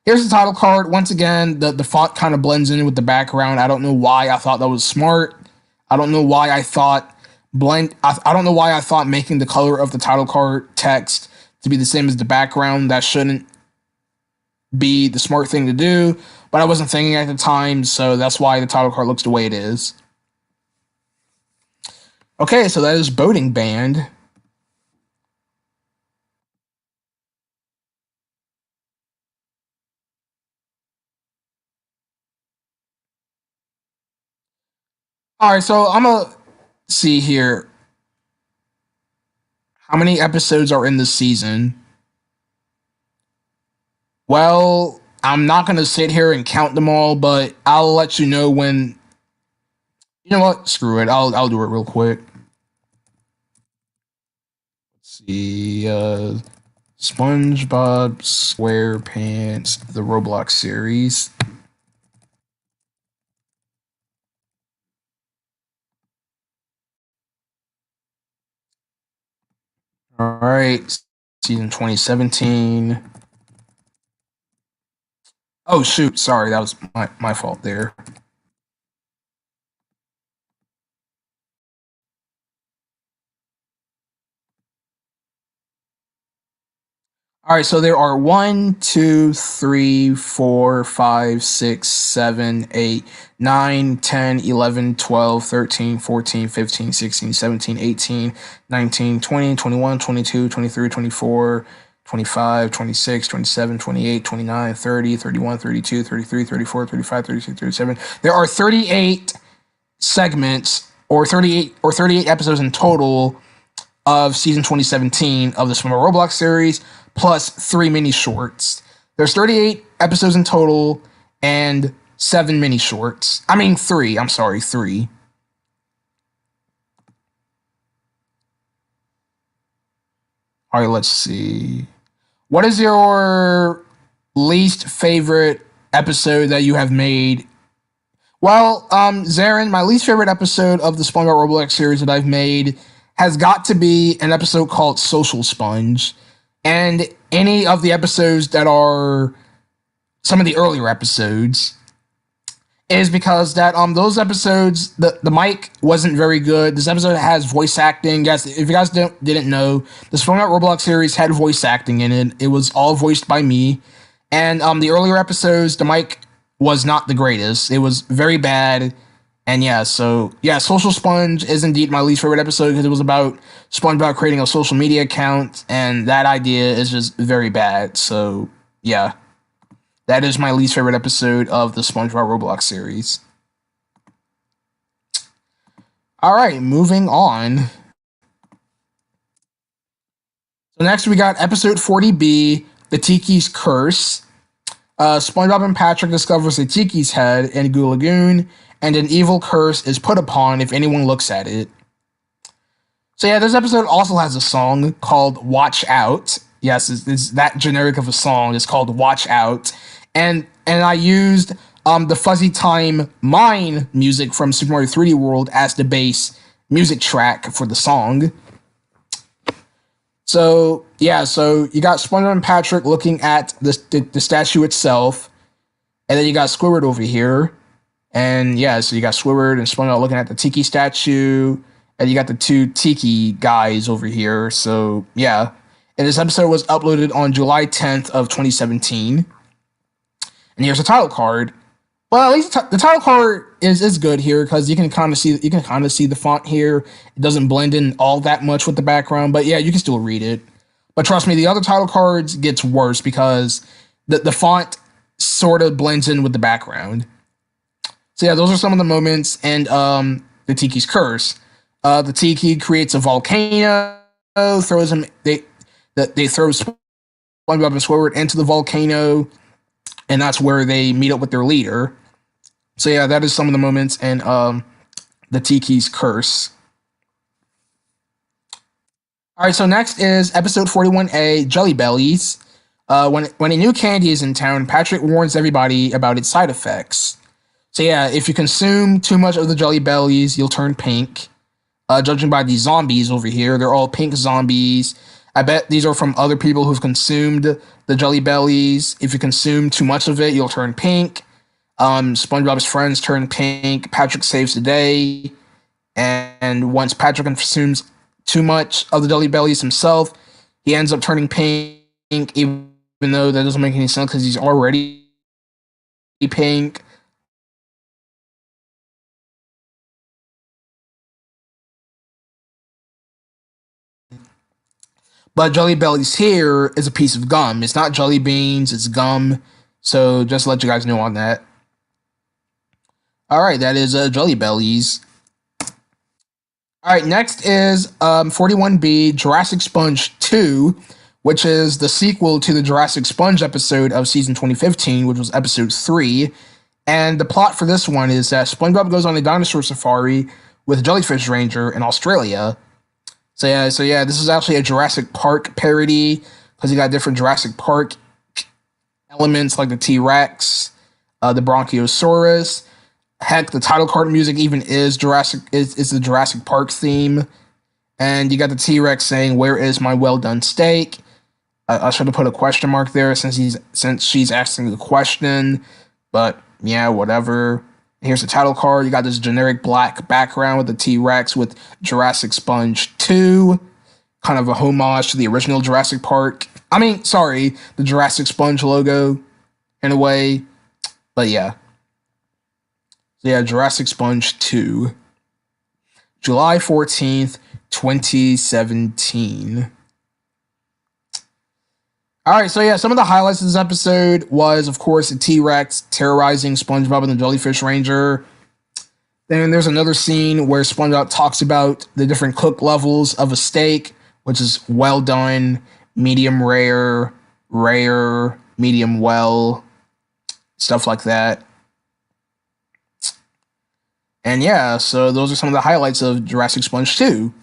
Here's the title card. Once again, the font kind of blends in with the background. I don't know why I thought that was smart. I don't know why I thought I don't know why I thought making the color of the title card text to be the same as the background. That shouldn't be the smart thing to do, but I wasn't thinking at the time, so that's why the title card looks the way it is. Okay, so that is Boating Band. All right, so I'm gonna see here how many episodes are in this season. Well, I'm not gonna sit here and count them all, but I'll let you know when. You know what? Screw it. I'll do it real quick. Let's see. SpongeBob SquarePants, the Roblox series. All right, season 2017. Oh shoot, sorry, that was my fault there. All right, so there are 1, 2, 3, 4, 5, 6, 7, 8, 9, 10, 11, 12, 13, 14, 15, 16, 17, 18, 19, 20, 21, 22, 23, 24, 25, 26, 27, 28, 29, 30, 31, 32, 33, 34, 35, 36, 37. There are 38 segments or 38 episodes in total of season 2017 of the SpongeBob Roblox series, plus 3 mini shorts. There's 38 episodes in total and 7 mini shorts. I mean 3. I'm sorry, 3. All right, let's see. What is your least favorite episode that you have made? Well, Zarin, my least favorite episode of the SpongeBob Roblox series that I've made has got to be an episode called Social Sponge. And any of the episodes that are some of the earlier episodes is because that those episodes the mic wasn't very good. This episode has voice acting. Yes, if you guys didn't know, the SpongeBob Roblox series had voice acting in it. It was all voiced by me. And the earlier episodes, the mic was not the greatest. It was very bad. And yeah, so yeah, Social Sponge is indeed my least favorite episode because it was about SpongeBob creating a social media account, and that idea is just very bad. So yeah, that is my least favorite episode of the SpongeBob Roblox series. All right, moving on. So next we got episode 40B, The Tiki's Curse. SpongeBob and Patrick discovers a Tiki's head in Goo Lagoon, and an evil curse is put upon if anyone looks at it. So yeah, this episode also has a song called Watch Out. Yes, it's that generic of a song. It's called Watch Out. And I used the Fuzzy Time Mine music from Super Mario 3D World as the base music track for the song. So yeah, so you got SpongeBob and Patrick looking at the statue itself, and then you got Squidward over here. And yeah, so you got Squidward and SpongeBob looking at the Tiki statue, and you got the 2 Tiki guys over here. So yeah, and this episode was uploaded on July 10th of 2017. And here's the title card. Well, at least the title card is good here because you can kind of see the font here. It doesn't blend in all that much with the background, but yeah, you can still read it. But trust me, the other title cards gets worse because the font sort of blends in with the background. So yeah, those are some of the moments, and the Tiki's curse. The Tiki creates a volcano, throws him. They throw SpongeBob and Squidward into the volcano, and that's where they meet up with their leader. So yeah, that is some of the moments in the Tiki's curse. All right, so next is episode 41A, Jelly Bellies. When a new candy is in town, Patrick warns everybody about its side effects. So yeah, if you consume too much of the Jelly Bellies, you'll turn pink. Judging by these zombies over here, they're all pink zombies. I bet these are from other people who've consumed the Jelly Bellies. If you consume too much of it, you'll turn pink. SpongeBob's friends turn pink. Patrick saves the day. And once Patrick consumes too much of the Jelly Bellies himself, he ends up turning pink, even though that doesn't make any sense because he's already pink. But Jelly Bellies here is a piece of gum. It's not jelly beans, it's gum. So just to let you guys know on that. Alright, that is Jelly Bellies. Alright, next is 41B, Jurassic Sponge 2, which is the sequel to the Jurassic Sponge episode of season 2015, which was episode 3. And the plot for this one is that SpongeBob goes on a dinosaur safari with Jellyfish Ranger in Australia. So yeah, this is actually a Jurassic Park parody because you got different Jurassic Park elements like the T-Rex, the Bronchiosaurus. Heck, the title card music even is the Jurassic Park theme. And you got the T-Rex saying, "Where is my well done steak?" I should have put a question mark there since she's asking the question. But yeah, whatever. Here's the title card. You got this generic black background with the T-Rex with Jurassic Sponge 2. Kind of a homage to the original Jurassic Park. The Jurassic Sponge logo in a way. But yeah. So yeah, Jurassic Sponge 2. July 14th, 2017. Alright, so yeah, some of the highlights of this episode was, of course, the T-Rex terrorizing SpongeBob and the Jellyfish Ranger. Then there's another scene where SpongeBob talks about the different cook levels of a steak, which is well done, medium rare, rare, medium well, stuff like that. And yeah, so those are some of the highlights of Jurassic Sponge 2.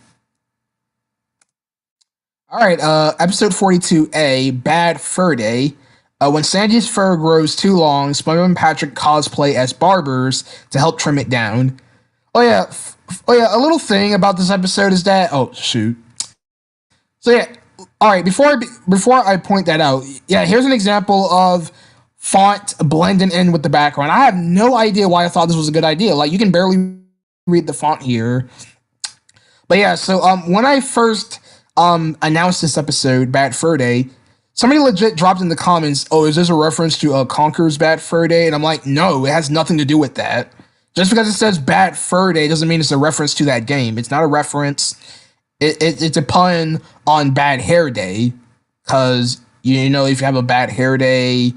Alright, episode 42A, Bad Fur Day. When Sandy's fur grows too long, SpongeBob and Patrick cosplay as barbers to help trim it down. Oh yeah, a little thing about this episode is that... Oh, shoot. So yeah, alright, before I point that out, yeah, here's an example of font blending in with the background. I have no idea why I thought this was a good idea. Like, you can barely read the font here. But yeah, so when I first... announced this episode, Bad Fur Day, somebody legit dropped in the comments, "Oh, is this a reference to Conker's Bad Fur Day?" And I'm like, no, it has nothing to do with that. Just because it says Bad Fur Day doesn't mean it's a reference to that game. It's not a reference. It's a pun on Bad Hair Day, because you know, if you have a bad hair day,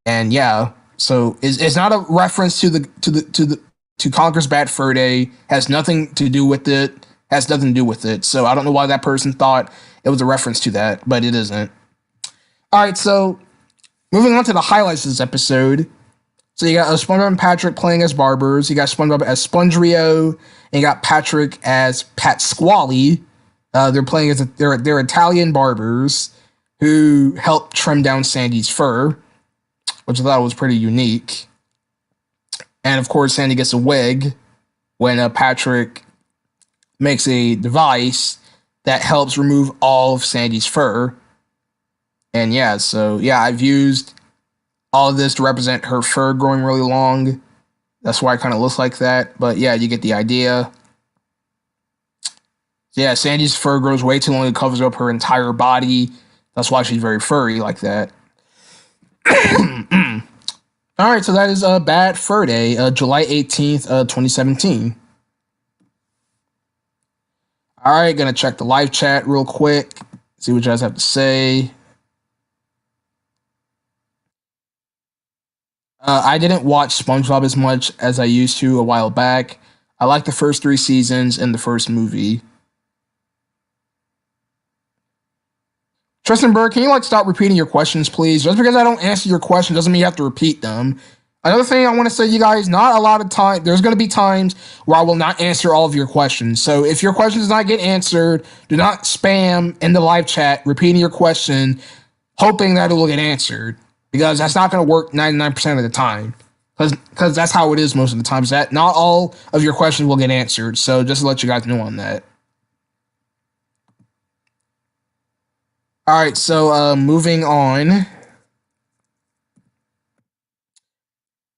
and yeah, so it's not a reference to Conker's Bad Fur Day. Has nothing to do with it. Has nothing to do with it. So I don't know why that person thought it was a reference to that, but it isn't. Alright, so moving on to the highlights of this episode. So you got SpongeBob and Patrick playing as barbers. You got SpongeBob as Sponge Rio, and you got Patrick as Pat Squally. They're playing as they're Italian barbers who help trim down Sandy's fur, which I thought was pretty unique. And of course, Sandy gets a wig when Patrick makes a device that helps remove all of Sandy's fur. And yeah, so yeah, I've used all of this to represent her fur growing really long. That's why it kind of looks like that. But yeah, you get the idea. So yeah, Sandy's fur grows way too long. It covers up her entire body. That's why she's very furry like that. Alright, so that is Bad Fur Day, July 18th, 2017. Alright, gonna check the live chat real quick. See what you guys have to say. I didn't watch SpongeBob as much as I used to a while back. I like the first 3 seasons and the first movie. Tristan Burke, can you like stop repeating your questions, please? Just because I don't answer your question doesn't mean you have to repeat them. Another thing I want to say, you guys, not a lot of time. There's going to be times where I will not answer all of your questions. So if your question does not get answered, do not spam in the live chat repeating your question, hoping that it will get answered, because that's not going to work 99% of the time. Because that's how it is most of the time. Is that not all of your questions will get answered. So just to let you guys know on that. All right, so moving on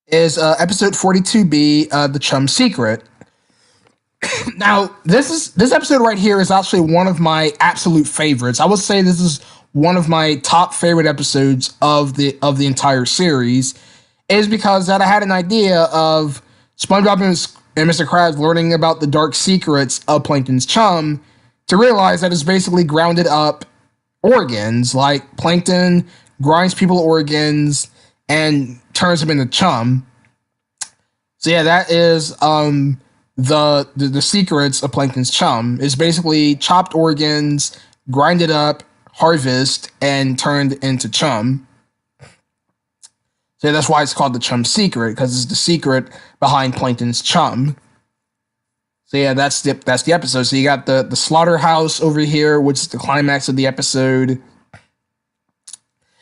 is episode 42B, The Chum Secret. Now, this episode right here is actually one of my absolute favorites. I would say this is one of my top favorite episodes of the entire series, is because that I had an idea of SpongeBob and Mr. Krabs learning about the dark secrets of Plankton's chum to realize that it's basically grounded up organs. Like, Plankton grinds people organs and turns them into chum. So yeah, that is the secrets of Plankton's chum. Is basically chopped organs, grinded up, harvest, and turned into chum. So yeah, that's why it's called the Chum Secret, because it's the secret behind Plankton's chum. So yeah, that's the episode. So you got the slaughterhouse over here, which is the climax of the episode.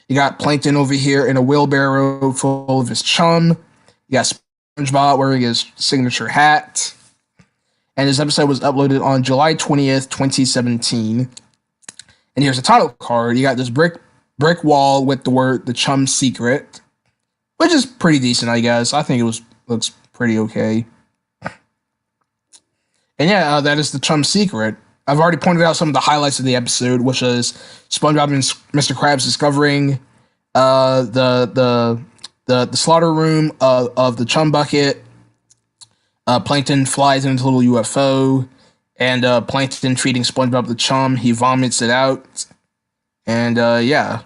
You got Plankton over here in a wheelbarrow full of his chum. You got SpongeBob wearing his signature hat. And this episode was uploaded on July 20th, 2017. And here's the title card. You got this brick wall with the word "The Chum Secret," which is pretty decent, I guess. I think looks pretty okay. And yeah, that is the Chum Secret. I've already pointed out some of the highlights of the episode, which is SpongeBob and Mr. Krabs discovering the slaughter room of the Chum Bucket. Plankton flies into a little UFO, and Plankton feeding SpongeBob the chum. He vomits it out, and yeah.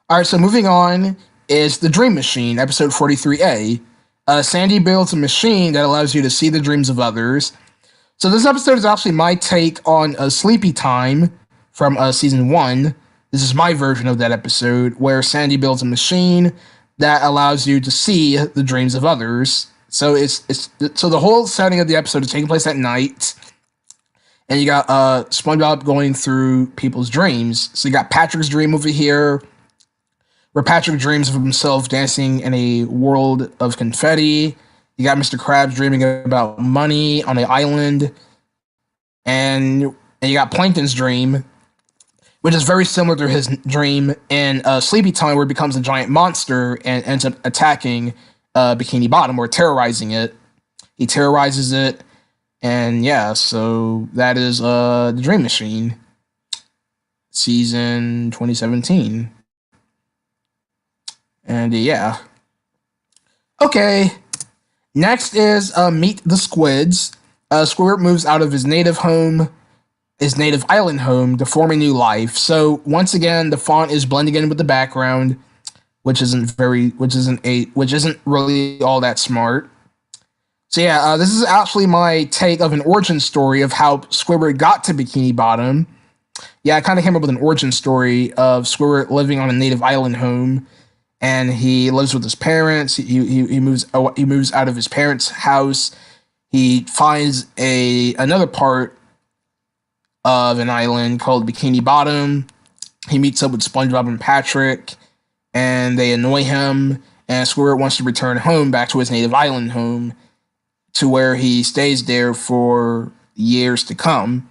All right, so moving on is the Dream Machine, episode 43A. Sandy builds a machine that allows you to see the dreams of others. So this episode is actually my take on Sleepy Time from season 1. This is my version of that episode, where Sandy builds a machine that allows you to see the dreams of others. So so the whole setting of the episode is taking place at night, and you got SpongeBob going through people's dreams. So you got Patrick's dream over here, where Patrick dreams of himself dancing in a world of confetti. You got Mr. Krabs dreaming about money on an island. And you got Plankton's dream, which is very similar to his dream in Sleepy Time, where he becomes a giant monster and ends up attacking Bikini Bottom, or terrorizing it. He terrorizes it. And yeah, so that is the Dream Machine. Season 2017. And yeah. Okay. Next is Meet the Squids. Squidward moves out of his native island home, to form a new life. So once again, the font is blending in with the background, which isn't really all that smart. So yeah, this is actually my take of an origin story of how Squidward got to Bikini Bottom. Yeah, I kind of came up with an origin story of Squidward living on a native island home. And he lives with his parents. He moves out of his parents' house. He finds another part of an island called Bikini Bottom. He meets up with SpongeBob and Patrick, and they annoy him. And Squidward wants to return home, back to his native island home, to where he stays there for years to come.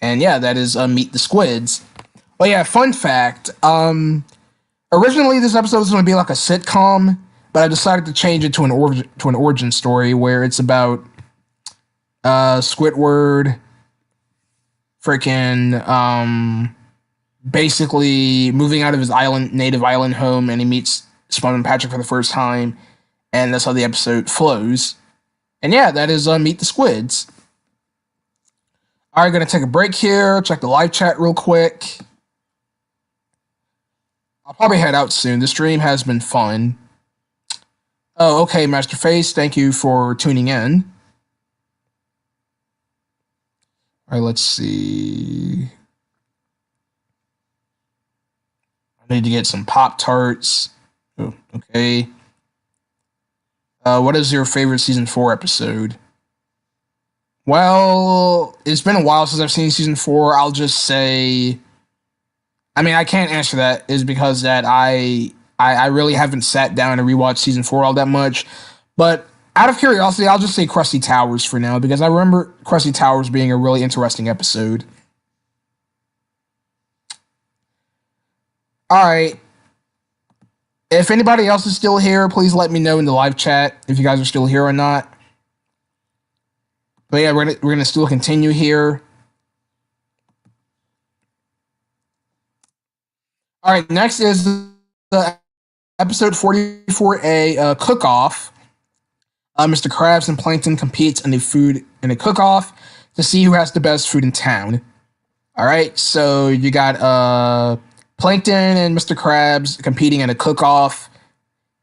And yeah, that is Meet the Squids. Oh yeah, fun fact. Originally, this episode was going to be like a sitcom, but I decided to change it to an origin story where it's about Squidward basically moving out of his native island home, and he meets SpongeBob and Patrick for the first time, and that's how the episode flows. And yeah, that is Meet the Squids. All right, gonna take a break here. Check the live chat real quick. I'll probably head out soon. The stream has been fun. Oh, okay, Master Face. Thank you for tuning in. All right, let's see. I need to get some Pop-Tarts. Oh, okay. What is your favorite season 4 episode? Well, it's been a while since I've seen season 4. I'll just say, I mean, I can't answer that is because that I really haven't sat down and rewatched season 4 all that much. But out of curiosity, I'll just say Krusty Towers for now because I remember Krusty Towers being a really interesting episode. All right. If anybody else is still here, please let me know in the live chat if you guys are still here or not. But yeah, we're gonna still continue here. All right, next is the episode 44A cook-off. Mr. Krabs and Plankton competes in a cook-off to see who has the best food in town. All right, so you got Plankton and Mr. Krabs competing in a cook-off,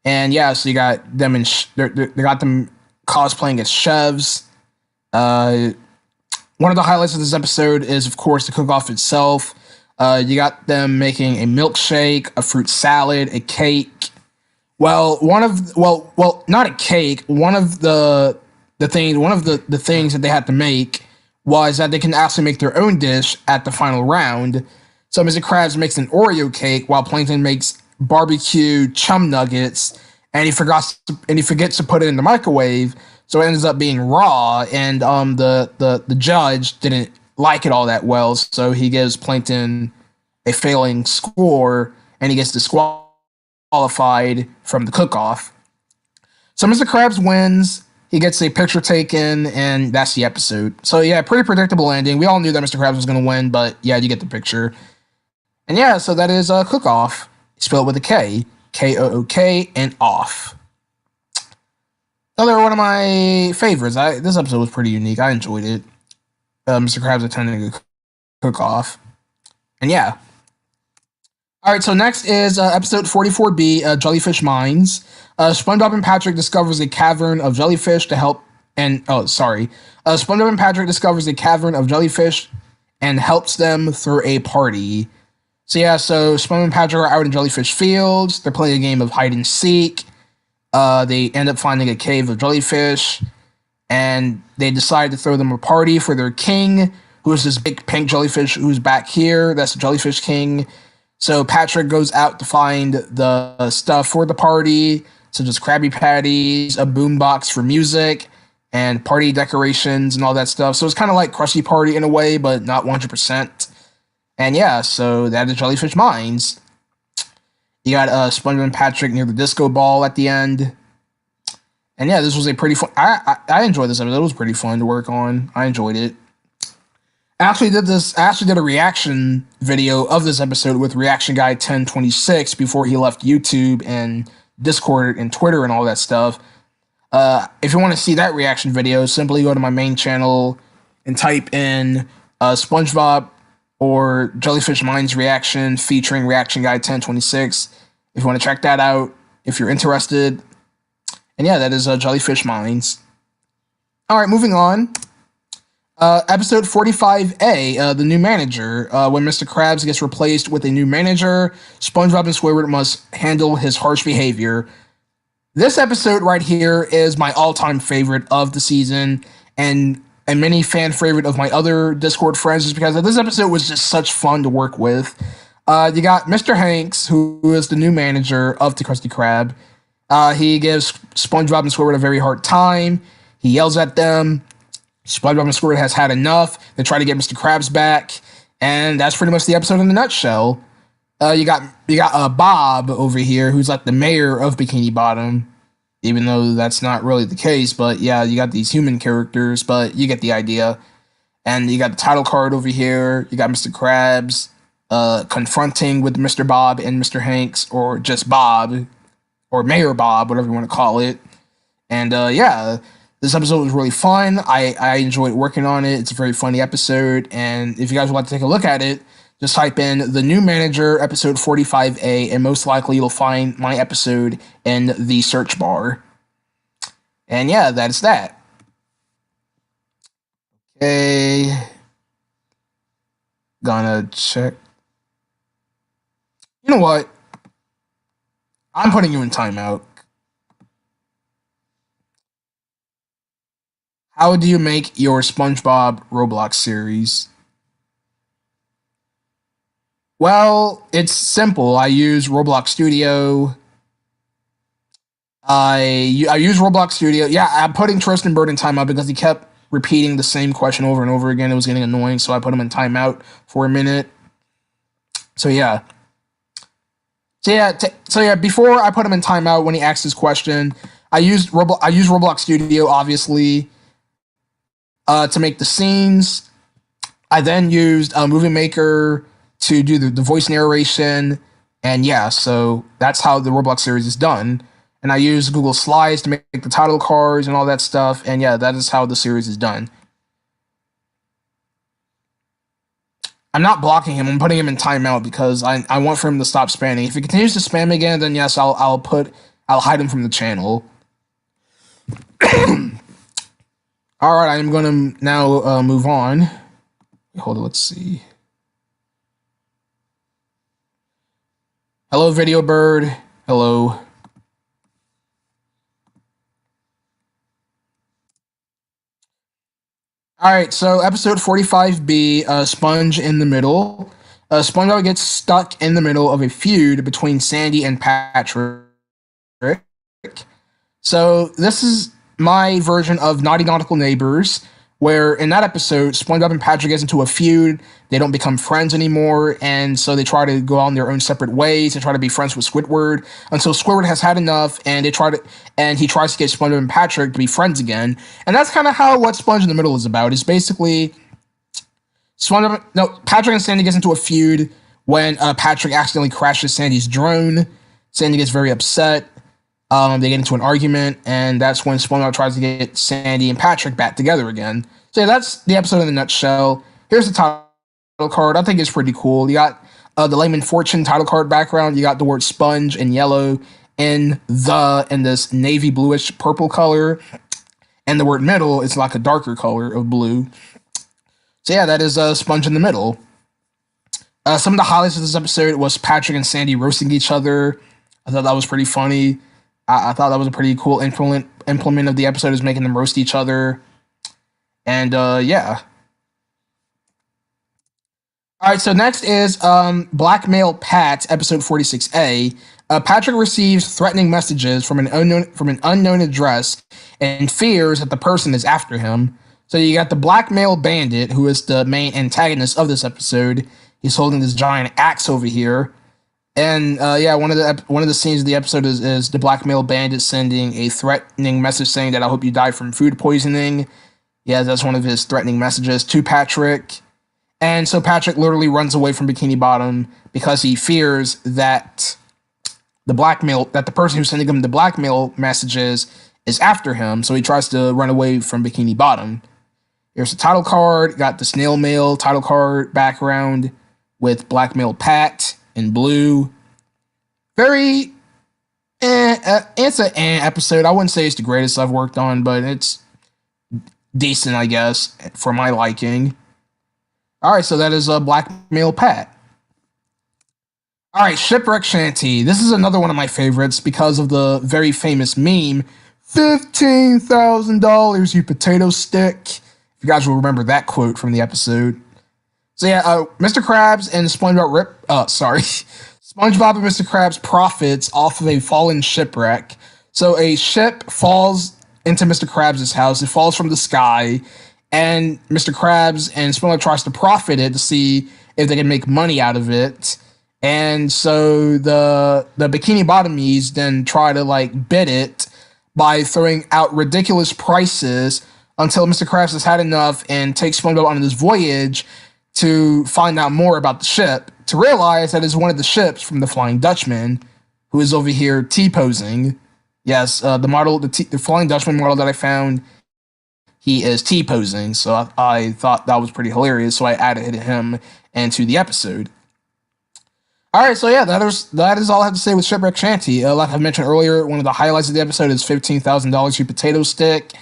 and yeah, so you got them they got them cosplaying as chefs. One of the highlights of this episode is, of course, the cook-off itself. You got them making a milkshake, a fruit salad, a cake. Well, not a cake. One of the things that they had to make was that they can actually make their own dish at the final round. So Mr. Krabs makes an Oreo cake while Plankton makes barbecue chum nuggets, and he forgets to put it in the microwave, so it ends up being raw. And the judge didn't like it all that well, so he gives Plankton a failing score, and he gets disqualified from the cook-off. So Mr. Krabs wins. He gets a picture taken, and that's the episode. So yeah, pretty predictable ending. We all knew that Mr. Krabs was going to win, but yeah, you get the picture. And yeah, so that is cook-off, spelled with a K, K-O-O-K, and off. Another one of my favorites. This episode was pretty unique. I enjoyed it. Mr. Krabs attending a cook-off. And yeah. All right, so next is episode 44B, Jellyfish Mines. SpongeBob and Patrick discovers a cavern of jellyfish to help... SpongeBob and Patrick discovers a cavern of jellyfish and helps them through a party. So yeah, so SpongeBob and Patrick are out in Jellyfish Fields. They're playing a game of hide and seek. They end up finding a cave of jellyfish, and they decide to throw them a party for their king, who is this big pink jellyfish who's back here. That's the Jellyfish King. So Patrick goes out to find the stuff for the party, such as Krabby Patties, a boombox for music, and party decorations and all that stuff. So it's kind of like Krusty Party in a way, but not 100%. And yeah, so that is Jellyfish Mines. You got SpongeBob and Patrick near the disco ball at the end. And yeah, this was a pretty fun... I enjoyed this episode. It was pretty fun to work on. I enjoyed it. I actually did a reaction video of this episode with Reaction Guy 1026 before he left YouTube and Discord and Twitter and all that stuff. If you want to see that reaction video, simply go to my main channel and type in SpongeBob or Jellyfish Mines reaction featuring Reaction Guy 1026. If you want to check that out, if you're interested. And yeah, that is Jellyfish Mines. All right, moving on. Episode 45A, the new manager. When Mr. Krabs gets replaced with a new manager, SpongeBob and Squidward must handle his harsh behavior. This episode right here is my all-time favorite of the season, and a mini fan favorite of my other Discord friends, just because this episode was just such fun to work with. You got Mr. Hanks, who is the new manager of the Krusty Krab. He gives SpongeBob and Squidward a very hard time. He yells at them. SpongeBob and Squidward has had enough. They try to get Mr. Krabs back, and that's pretty much the episode in a nutshell. You got Bob over here, who's like the mayor of Bikini Bottom, even though that's not really the case. But yeah, you got these human characters, but you get the idea. And you got the title card over here. You got Mr. Krabs confronting with Mr. Bob and Mr. Hanks, or just Bob, or Mayor Bob, whatever you want to call it. And yeah, this episode was really fun. I enjoyed working on it. It's a very funny episode. And if you guys would like to take a look at it, just type in the new manager episode 45A, and most likely you'll find my episode in the search bar. And yeah, that's that. Okay. Gonna check. You know what? I'm putting you in timeout. How do you make your SpongeBob Roblox series? Well, it's simple. I use Roblox Studio. I use Roblox Studio. Yeah, I'm putting Tristan Bird in timeout because he kept repeating the same question over and over again. It was getting annoying, so I put him in timeout for a minute. So yeah. Before I put him in timeout when he asked his question, I used Roblox Studio obviously to make the scenes. I then used Movie Maker to do the voice narration, and yeah, so that's how the Roblox series is done. And I use Google Slides to make the title cards and all that stuff, and yeah, that is how the series is done. I'm not blocking him. I'm putting him in timeout because I want for him to stop spamming. If he continues to spam again, then yes, I'll hide him from the channel. All right, I'm gonna now move on. Hold on, let's see. Hello, Video Bird. Hello. All right, so episode 45B, Sponge in the middle. SpongeBob gets stuck in the middle of a feud between Sandy and Patrick. So this is my version of Naughty Nautical Neighbors, where in that episode, SpongeBob and Patrick gets into a feud. They don't become friends anymore, and so they try to go on their own separate ways. They try to be friends with Squidward until Squidward has had enough, and he tries to get SpongeBob and Patrick to be friends again. And that's kind of how what Sponge in the Middle is about. It's basically Patrick and Sandy gets into a feud when Patrick accidentally crashes Sandy's drone. Sandy gets very upset. They get into an argument, and that's when SpongeBob tries to get Sandy and Patrick back together again. So yeah, that's the episode in a nutshell. Here's the title card. I think it's pretty cool. You got the Layman Fortune title card background. You got the word sponge in yellow in this navy bluish purple color. And the word middle is like a darker color of blue. So yeah, that is Sponge in the Middle. Some of the highlights of this episode was Patrick and Sandy roasting each other. I thought that was pretty funny. I thought that was a pretty cool implement of the episode, is making them roast each other. And yeah. All right, so next is Blackmail Pat, episode 46A. Patrick receives threatening messages from an unknown address and fears that the person is after him. So you got the Blackmail Bandit, who is the main antagonist of this episode. He's holding this giant axe over here. And yeah, one of the scenes of the episode is the Blackmail Bandit sending a threatening message saying that I hope you die from food poisoning. Yeah, that's one of his threatening messages to Patrick. And so Patrick literally runs away from Bikini Bottom because he fears that the person who's sending him the blackmail messages is after him. So he tries to run away from Bikini Bottom. Here's the title card. Got the snail mail title card background with Blackmail Pat in blue. Very it's an episode. I wouldn't say it's the greatest I've worked on, but it's decent, I guess, for my liking. All right, so that is Blackmail Pat. All right, Shipwreck Shanty. This is another one of my favorites because of the very famous meme, $15,000, you potato stick. If you guys will remember that quote from the episode. So yeah, Mr. Krabs and SpongeBob SpongeBob and Mr. Krabs profits off of a fallen shipwreck. So a ship falls into Mr. Krabs' house. It falls from the sky, and Mr. Krabs and SpongeBob tries to profit it to see if they can make money out of it. And so the Bikini Bottomies then try to bid it by throwing out ridiculous prices until Mr. Krabs has had enough and takes SpongeBob on this voyage to find out more about the ship, to realize that it's one of the ships from the Flying Dutchman, who is over here T-posing. Yes, the Flying Dutchman model that I found, he is T-posing, so I thought that was pretty hilarious, so I added him into the episode. All right, so yeah, that is all I have to say with Shipwreck Shanty. Like I mentioned earlier, one of the highlights of the episode is $15,000 sweet potato stick,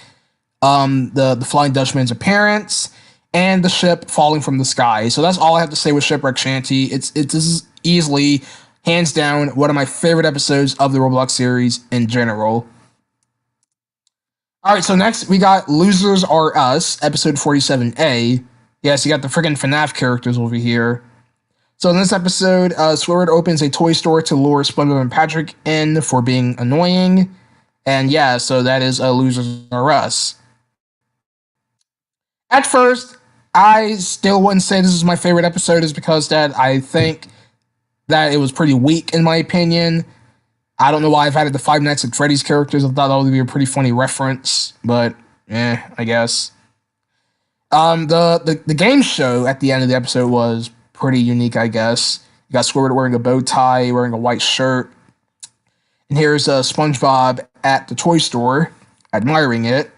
the Flying Dutchman's appearance, and the ship falling from the sky. So that's all I have to say with Shipwreck Shanty. This is easily, hands down, one of my favorite episodes of the Roblox series in general. All right, so next we got Losers Are Us, episode 47A. Yes, you got the freaking FNAF characters over here. So in this episode, Squidward opens a toy store to lure SpongeBob and Patrick in for being annoying. And yeah, so that is Losers Are Us. At first, I still wouldn't say this is my favorite episode, is because that I think that it was pretty weak in my opinion. I don't know why I've added the Five Nights at Freddy's characters. I thought that would be a pretty funny reference, but I guess. The game show at the end of the episode was pretty unique, I guess. You got Squidward wearing a bow tie, wearing a white shirt, and here's SpongeBob at the toy store, admiring it.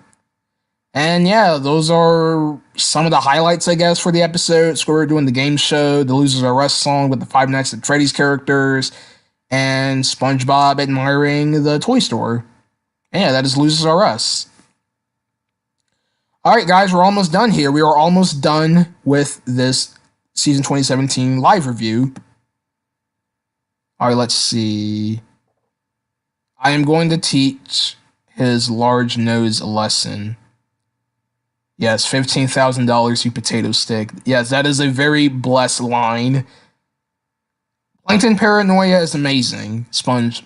And yeah, those are some of the highlights, I guess, for the episode. Squidward doing the game show, the Losers Are Us song with the Five Nights at Freddy's characters, and SpongeBob admiring the toy store. And yeah, that is Losers Are Us. All right, guys, we're almost done here. We are almost done with this season 2017 live review. All right, let's see. I am going to teach his large nose a lesson. Yes, $15,000 sweet potato stick. Yes, that is a very blessed line. Plankton Paranoia is amazing. Sponge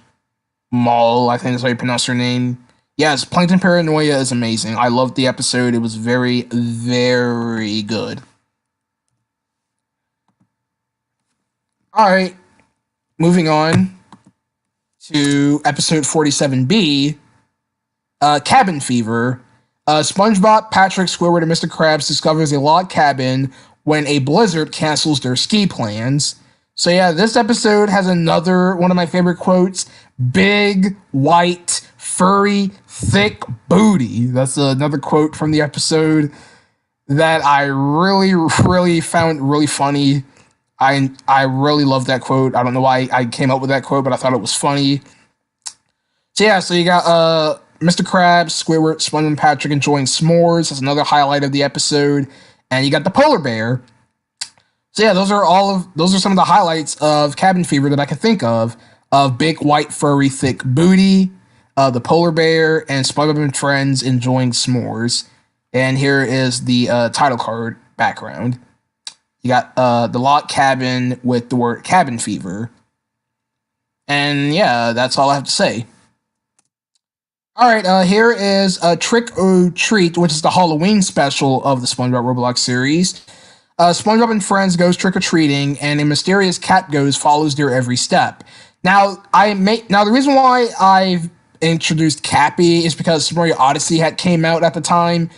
Mall, I think that's how you pronounce her name. Yes, Plankton Paranoia is amazing. I loved the episode. It was very, very good. All right, moving on to episode 47B, Cabin Fever. SpongeBob, Patrick, Squidward, and Mr. Krabs discovers a log cabin when a blizzard cancels their ski plans. So yeah, this episode has another one of my favorite quotes: "Big, white, furry, thick booty." That's another quote from the episode that I really, really found really funny. I really love that quote. I don't know why I came up with that quote, but I thought it was funny. So yeah, so you got Mr. Krabs, Squidward, SpongeBob, and Patrick enjoying s'mores. That's another highlight of the episode. And you got the polar bear. So yeah, those are some of the highlights of Cabin Fever that I can think of big, white, furry, thick booty, the polar bear, and SpongeBob and friends enjoying s'mores. And here is the title card background. You got the log cabin with the word Cabin Fever. And yeah, that's all I have to say. All right, here is Trick or Treat, which is the Halloween special of the SpongeBob Roblox series. SpongeBob and friends goes trick-or-treating, and a mysterious cat ghost follows their every step. Now, the reason why I've introduced Cappy is because Super Mario Odyssey had came out at the time,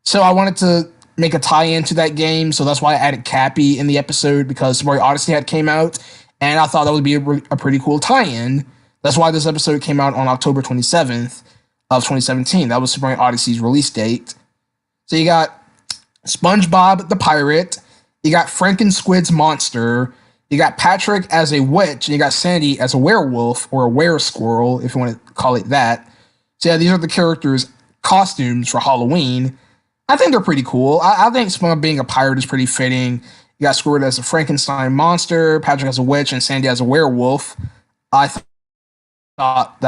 so I wanted to make a tie-in to that game, so that's why I added Cappy in the episode, because Super Mario Odyssey had came out, and I thought that would be a pretty cool tie-in. That's why this episode came out on October 27th of 2017. That was Super Mario Odyssey's release date. So you got SpongeBob the pirate, you got Frankensquid's monster, you got Patrick as a witch, and you got Sandy as a werewolf, or a were-squirrel, if you want to call it that. So yeah, these are the characters' costumes for Halloween. I think they're pretty cool. I think SpongeBob being a pirate is pretty fitting. You got Squidward as a Frankenstein monster, Patrick as a witch, and Sandy as a werewolf. I thought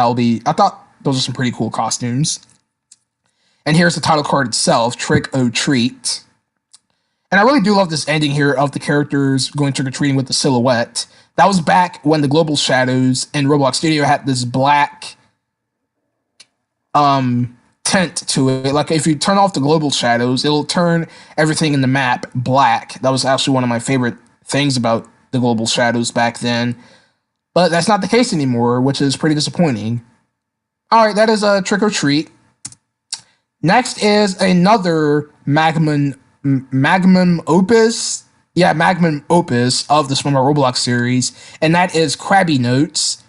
those are some pretty cool costumes. And here's the title card itself, Trick or Treat. And I really do love this ending here of the characters going trick-or-treating with the silhouette. That was back when the global shadows in Roblox Studio had this black tint to it. Like, if you turn off the global shadows, it'll turn everything in the map black. That was actually one of my favorite things about the global shadows back then. But that's not the case anymore, which is pretty disappointing. All right, that is a Trick or Treat. Next is another magnum opus. Yeah, magnum opus of the SpongeBob Roblox series, and that is Krabby Notes,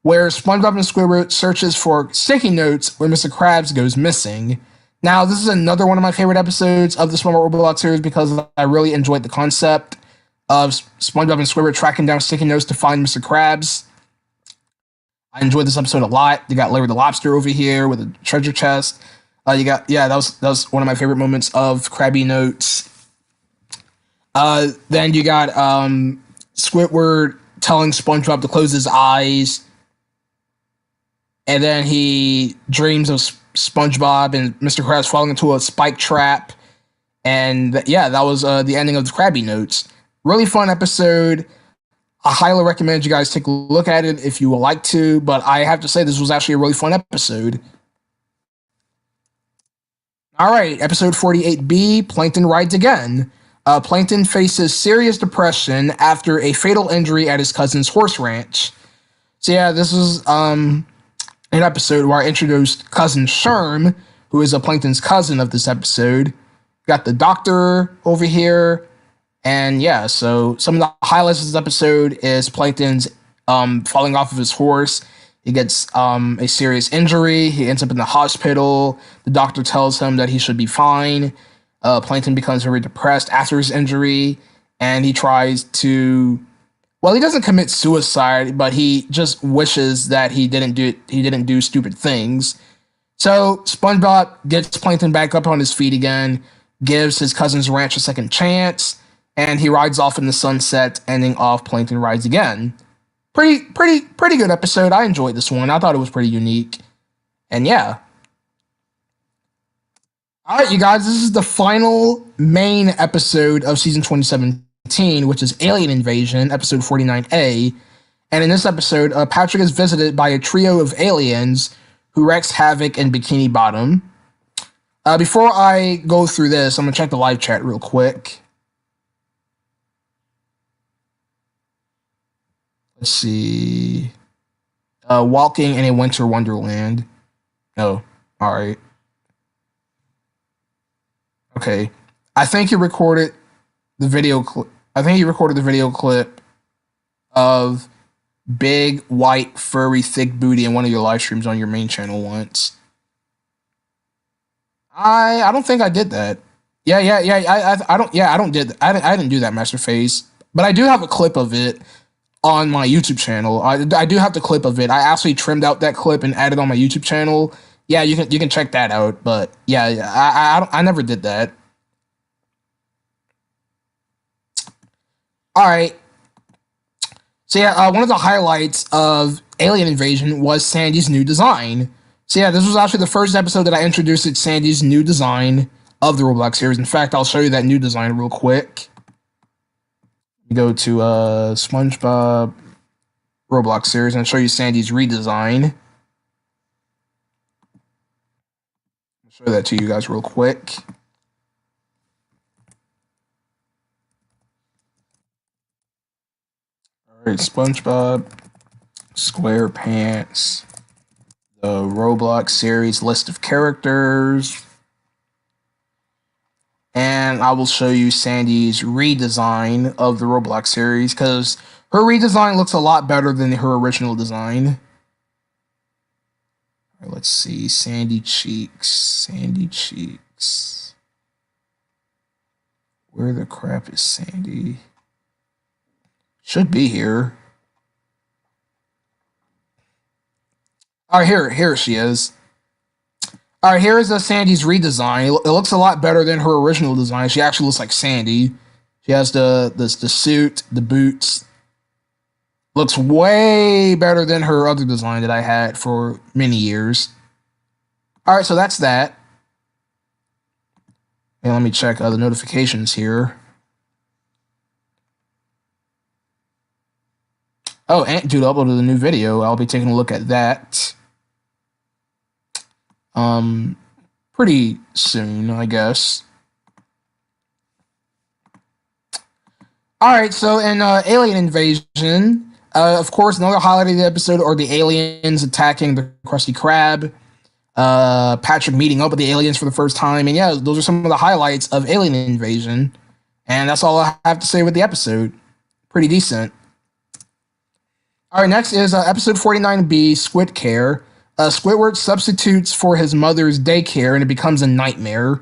where SpongeBob and Squidward searches for sticky notes where Mr. Krabs goes missing. Now, this is another one of my favorite episodes of the SpongeBob Roblox series because I really enjoyed the concept. of SpongeBob and Squidward tracking down sticky notes to find Mr. Krabs. I enjoyed this episode a lot. You got Larry the Lobster over here with a treasure chest. That was one of my favorite moments of Krabby Notes. Then you got Squidward telling SpongeBob to close his eyes, and then he dreams of SpongeBob and Mr. Krabs falling into a spike trap, and that was the ending of the Krabby Notes. Really fun episode. I highly recommend you guys take a look at it if you would like to, but I have to say this was actually a really fun episode. All right, episode 48B, Plankton Rides Again. Plankton faces serious depression after a fatal injury at his cousin's horse ranch. So yeah, this is an episode where I introduced Cousin Sherm, who is a Plankton's cousin of this episode. Got the doctor over here. And yeah, so some of the highlights of this episode is Plankton's falling off of his horse. He gets a serious injury. He ends up in the hospital. The doctor tells him that he should be fine. Plankton becomes very depressed after his injury, and he tries to... Well, he doesn't commit suicide, but he just wishes that he didn't do stupid things. So SpongeBob gets Plankton back up on his feet again, gives his cousin's ranch a second chance, and he rides off in the sunset, ending off Plankton Rides Again. Pretty good episode. I enjoyed this one. I thought it was pretty unique. And yeah. Alright, you guys, this is the final main episode of season 2017, which is Alien Invasion, episode 49A. And in this episode, Patrick is visited by a trio of aliens who wreaks havoc in Bikini Bottom. Before I go through this, I'm going to check the live chat real quick. Let's see. Walking in a Winter Wonderland. Oh, all right. Okay. I think he recorded the video clip. I think he recorded the video clip of big, white, furry, thick booty in one of your live streams on your main channel once. I don't think I did that. Yeah. I didn't do that, Masterface. But I do have a clip of it on my YouTube channel. I do have the clip of it. I actually trimmed out that clip and added on my YouTube channel. Yeah, you can check that out. But yeah, I never did that. All right. So yeah, one of the highlights of Alien Invasion was Sandy's new design. So yeah, this was actually the first episode that I introduced Sandy's new design of the Roblox series. In fact, I'll show you that new design real quick. Go to SpongeBob Roblox series and show you Sandy's redesign. I'll show that to you guys real quick. All right, SpongeBob SquarePants, the Roblox series list of characters. And I will show you Sandy's redesign of the Roblox series, because her redesign looks a lot better than her original design. All right, let's see. Sandy Cheeks. Where the crap is Sandy? Should be here. All right, here she is. All right, here is Sandy's redesign. It looks a lot better than her original design. She actually looks like Sandy. She has the suit, the boots. Looks way better than her other design that I had for many years. All right, so that's that. And let me check the notifications here. Oh, Aunt Dude uploaded a new video. I'll be taking a look at that. Pretty soon, I guess. All right, so in Alien Invasion, of course, another highlight of the episode are the aliens attacking the Krusty Krab. Patrick meeting up with the aliens for the first time, and yeah, those are some of the highlights of Alien Invasion. And that's all I have to say with the episode. Pretty decent. All right, next is episode 49B, Squid Care. Squidward substitutes for his mother's daycare, and it becomes a nightmare.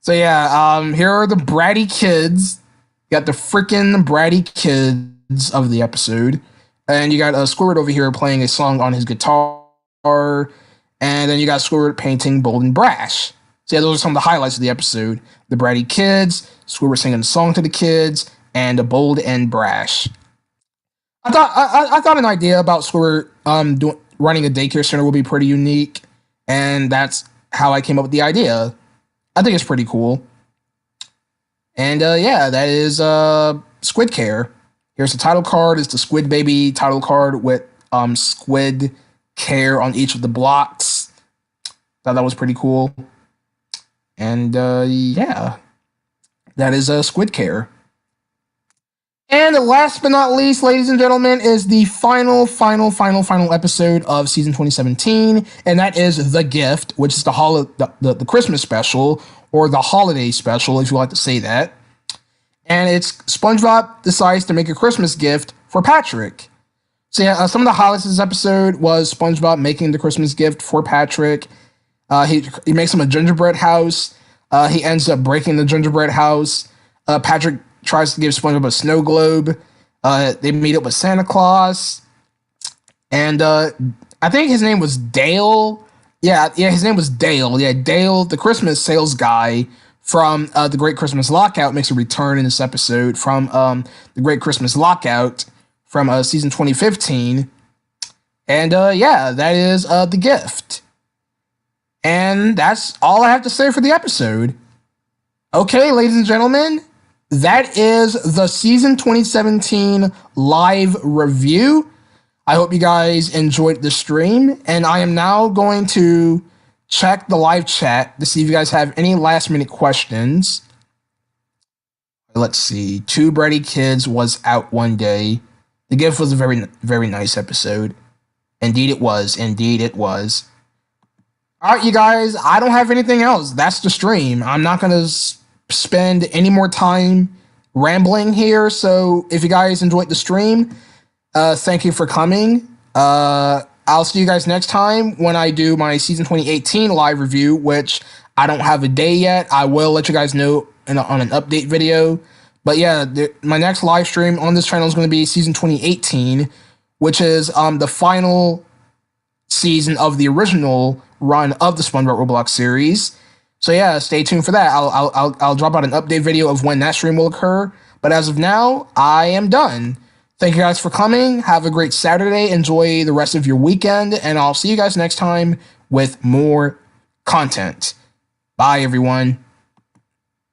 So yeah, here are the bratty kids You got the freaking bratty kids of the episode, and you got Squidward over here playing a song on his guitar, and then you got Squidward painting bold and brash. So yeah, those are some of the highlights of the episode: the bratty kids, Squidward singing a song to the kids, and a bold and brash. I thought an idea about Squidward running a daycare center would be pretty unique, and that's how I came up with the idea. I think it's pretty cool. And yeah, that is Squid Care. Here's the title card. It's the Squid Baby title card with Squid Care on each of the blocks. Thought that was pretty cool. And yeah, that is Squid Care. And last but not least, ladies and gentlemen, is the final episode of season 2017, and that is The Gift, which is the Christmas special, or the holiday special, if you like to say that. And it's SpongeBob decides to make a Christmas gift for Patrick. So yeah, some of the highlights of this episode was SpongeBob making the Christmas gift for Patrick. He makes him a gingerbread house. He ends up breaking the gingerbread house. Patrick tries to give SpongeBob a snow globe. They meet up with Santa Claus. And I think his name was Dale. Yeah, his name was Dale. Yeah, Dale, the Christmas sales guy from The Great Christmas Lockout, makes a return in this episode from The Great Christmas Lockout from season 2015. And yeah, that is The Gift. And that's all I have to say for the episode. Okay, ladies and gentlemen, that is the season 2017 live review. I hope you guys enjoyed the stream, and I am now going to check the live chat to see if you guys have any last minute questions. Let's see. Two Bratty Kids was out one day. The Gift was a very, very nice episode. Indeed it was. Indeed it was. All right, you guys, I don't have anything else. That's the stream. I'm not going to spend any more time rambling here. So if you guys enjoyed the stream, thank you for coming. I'll see you guys next time when I do my season 2018 live review, which I don't have a day yet. I will let you guys know on an update video. But yeah, my next live stream on this channel is going to be season 2018, which is the final season of the original run of the SpongeBob Roblox series. So yeah, stay tuned for that. I'll drop out an update video of when that stream will occur. But as of now, I am done. Thank you guys for coming. Have a great Saturday. Enjoy the rest of your weekend. And I'll see you guys next time with more content. Bye, everyone.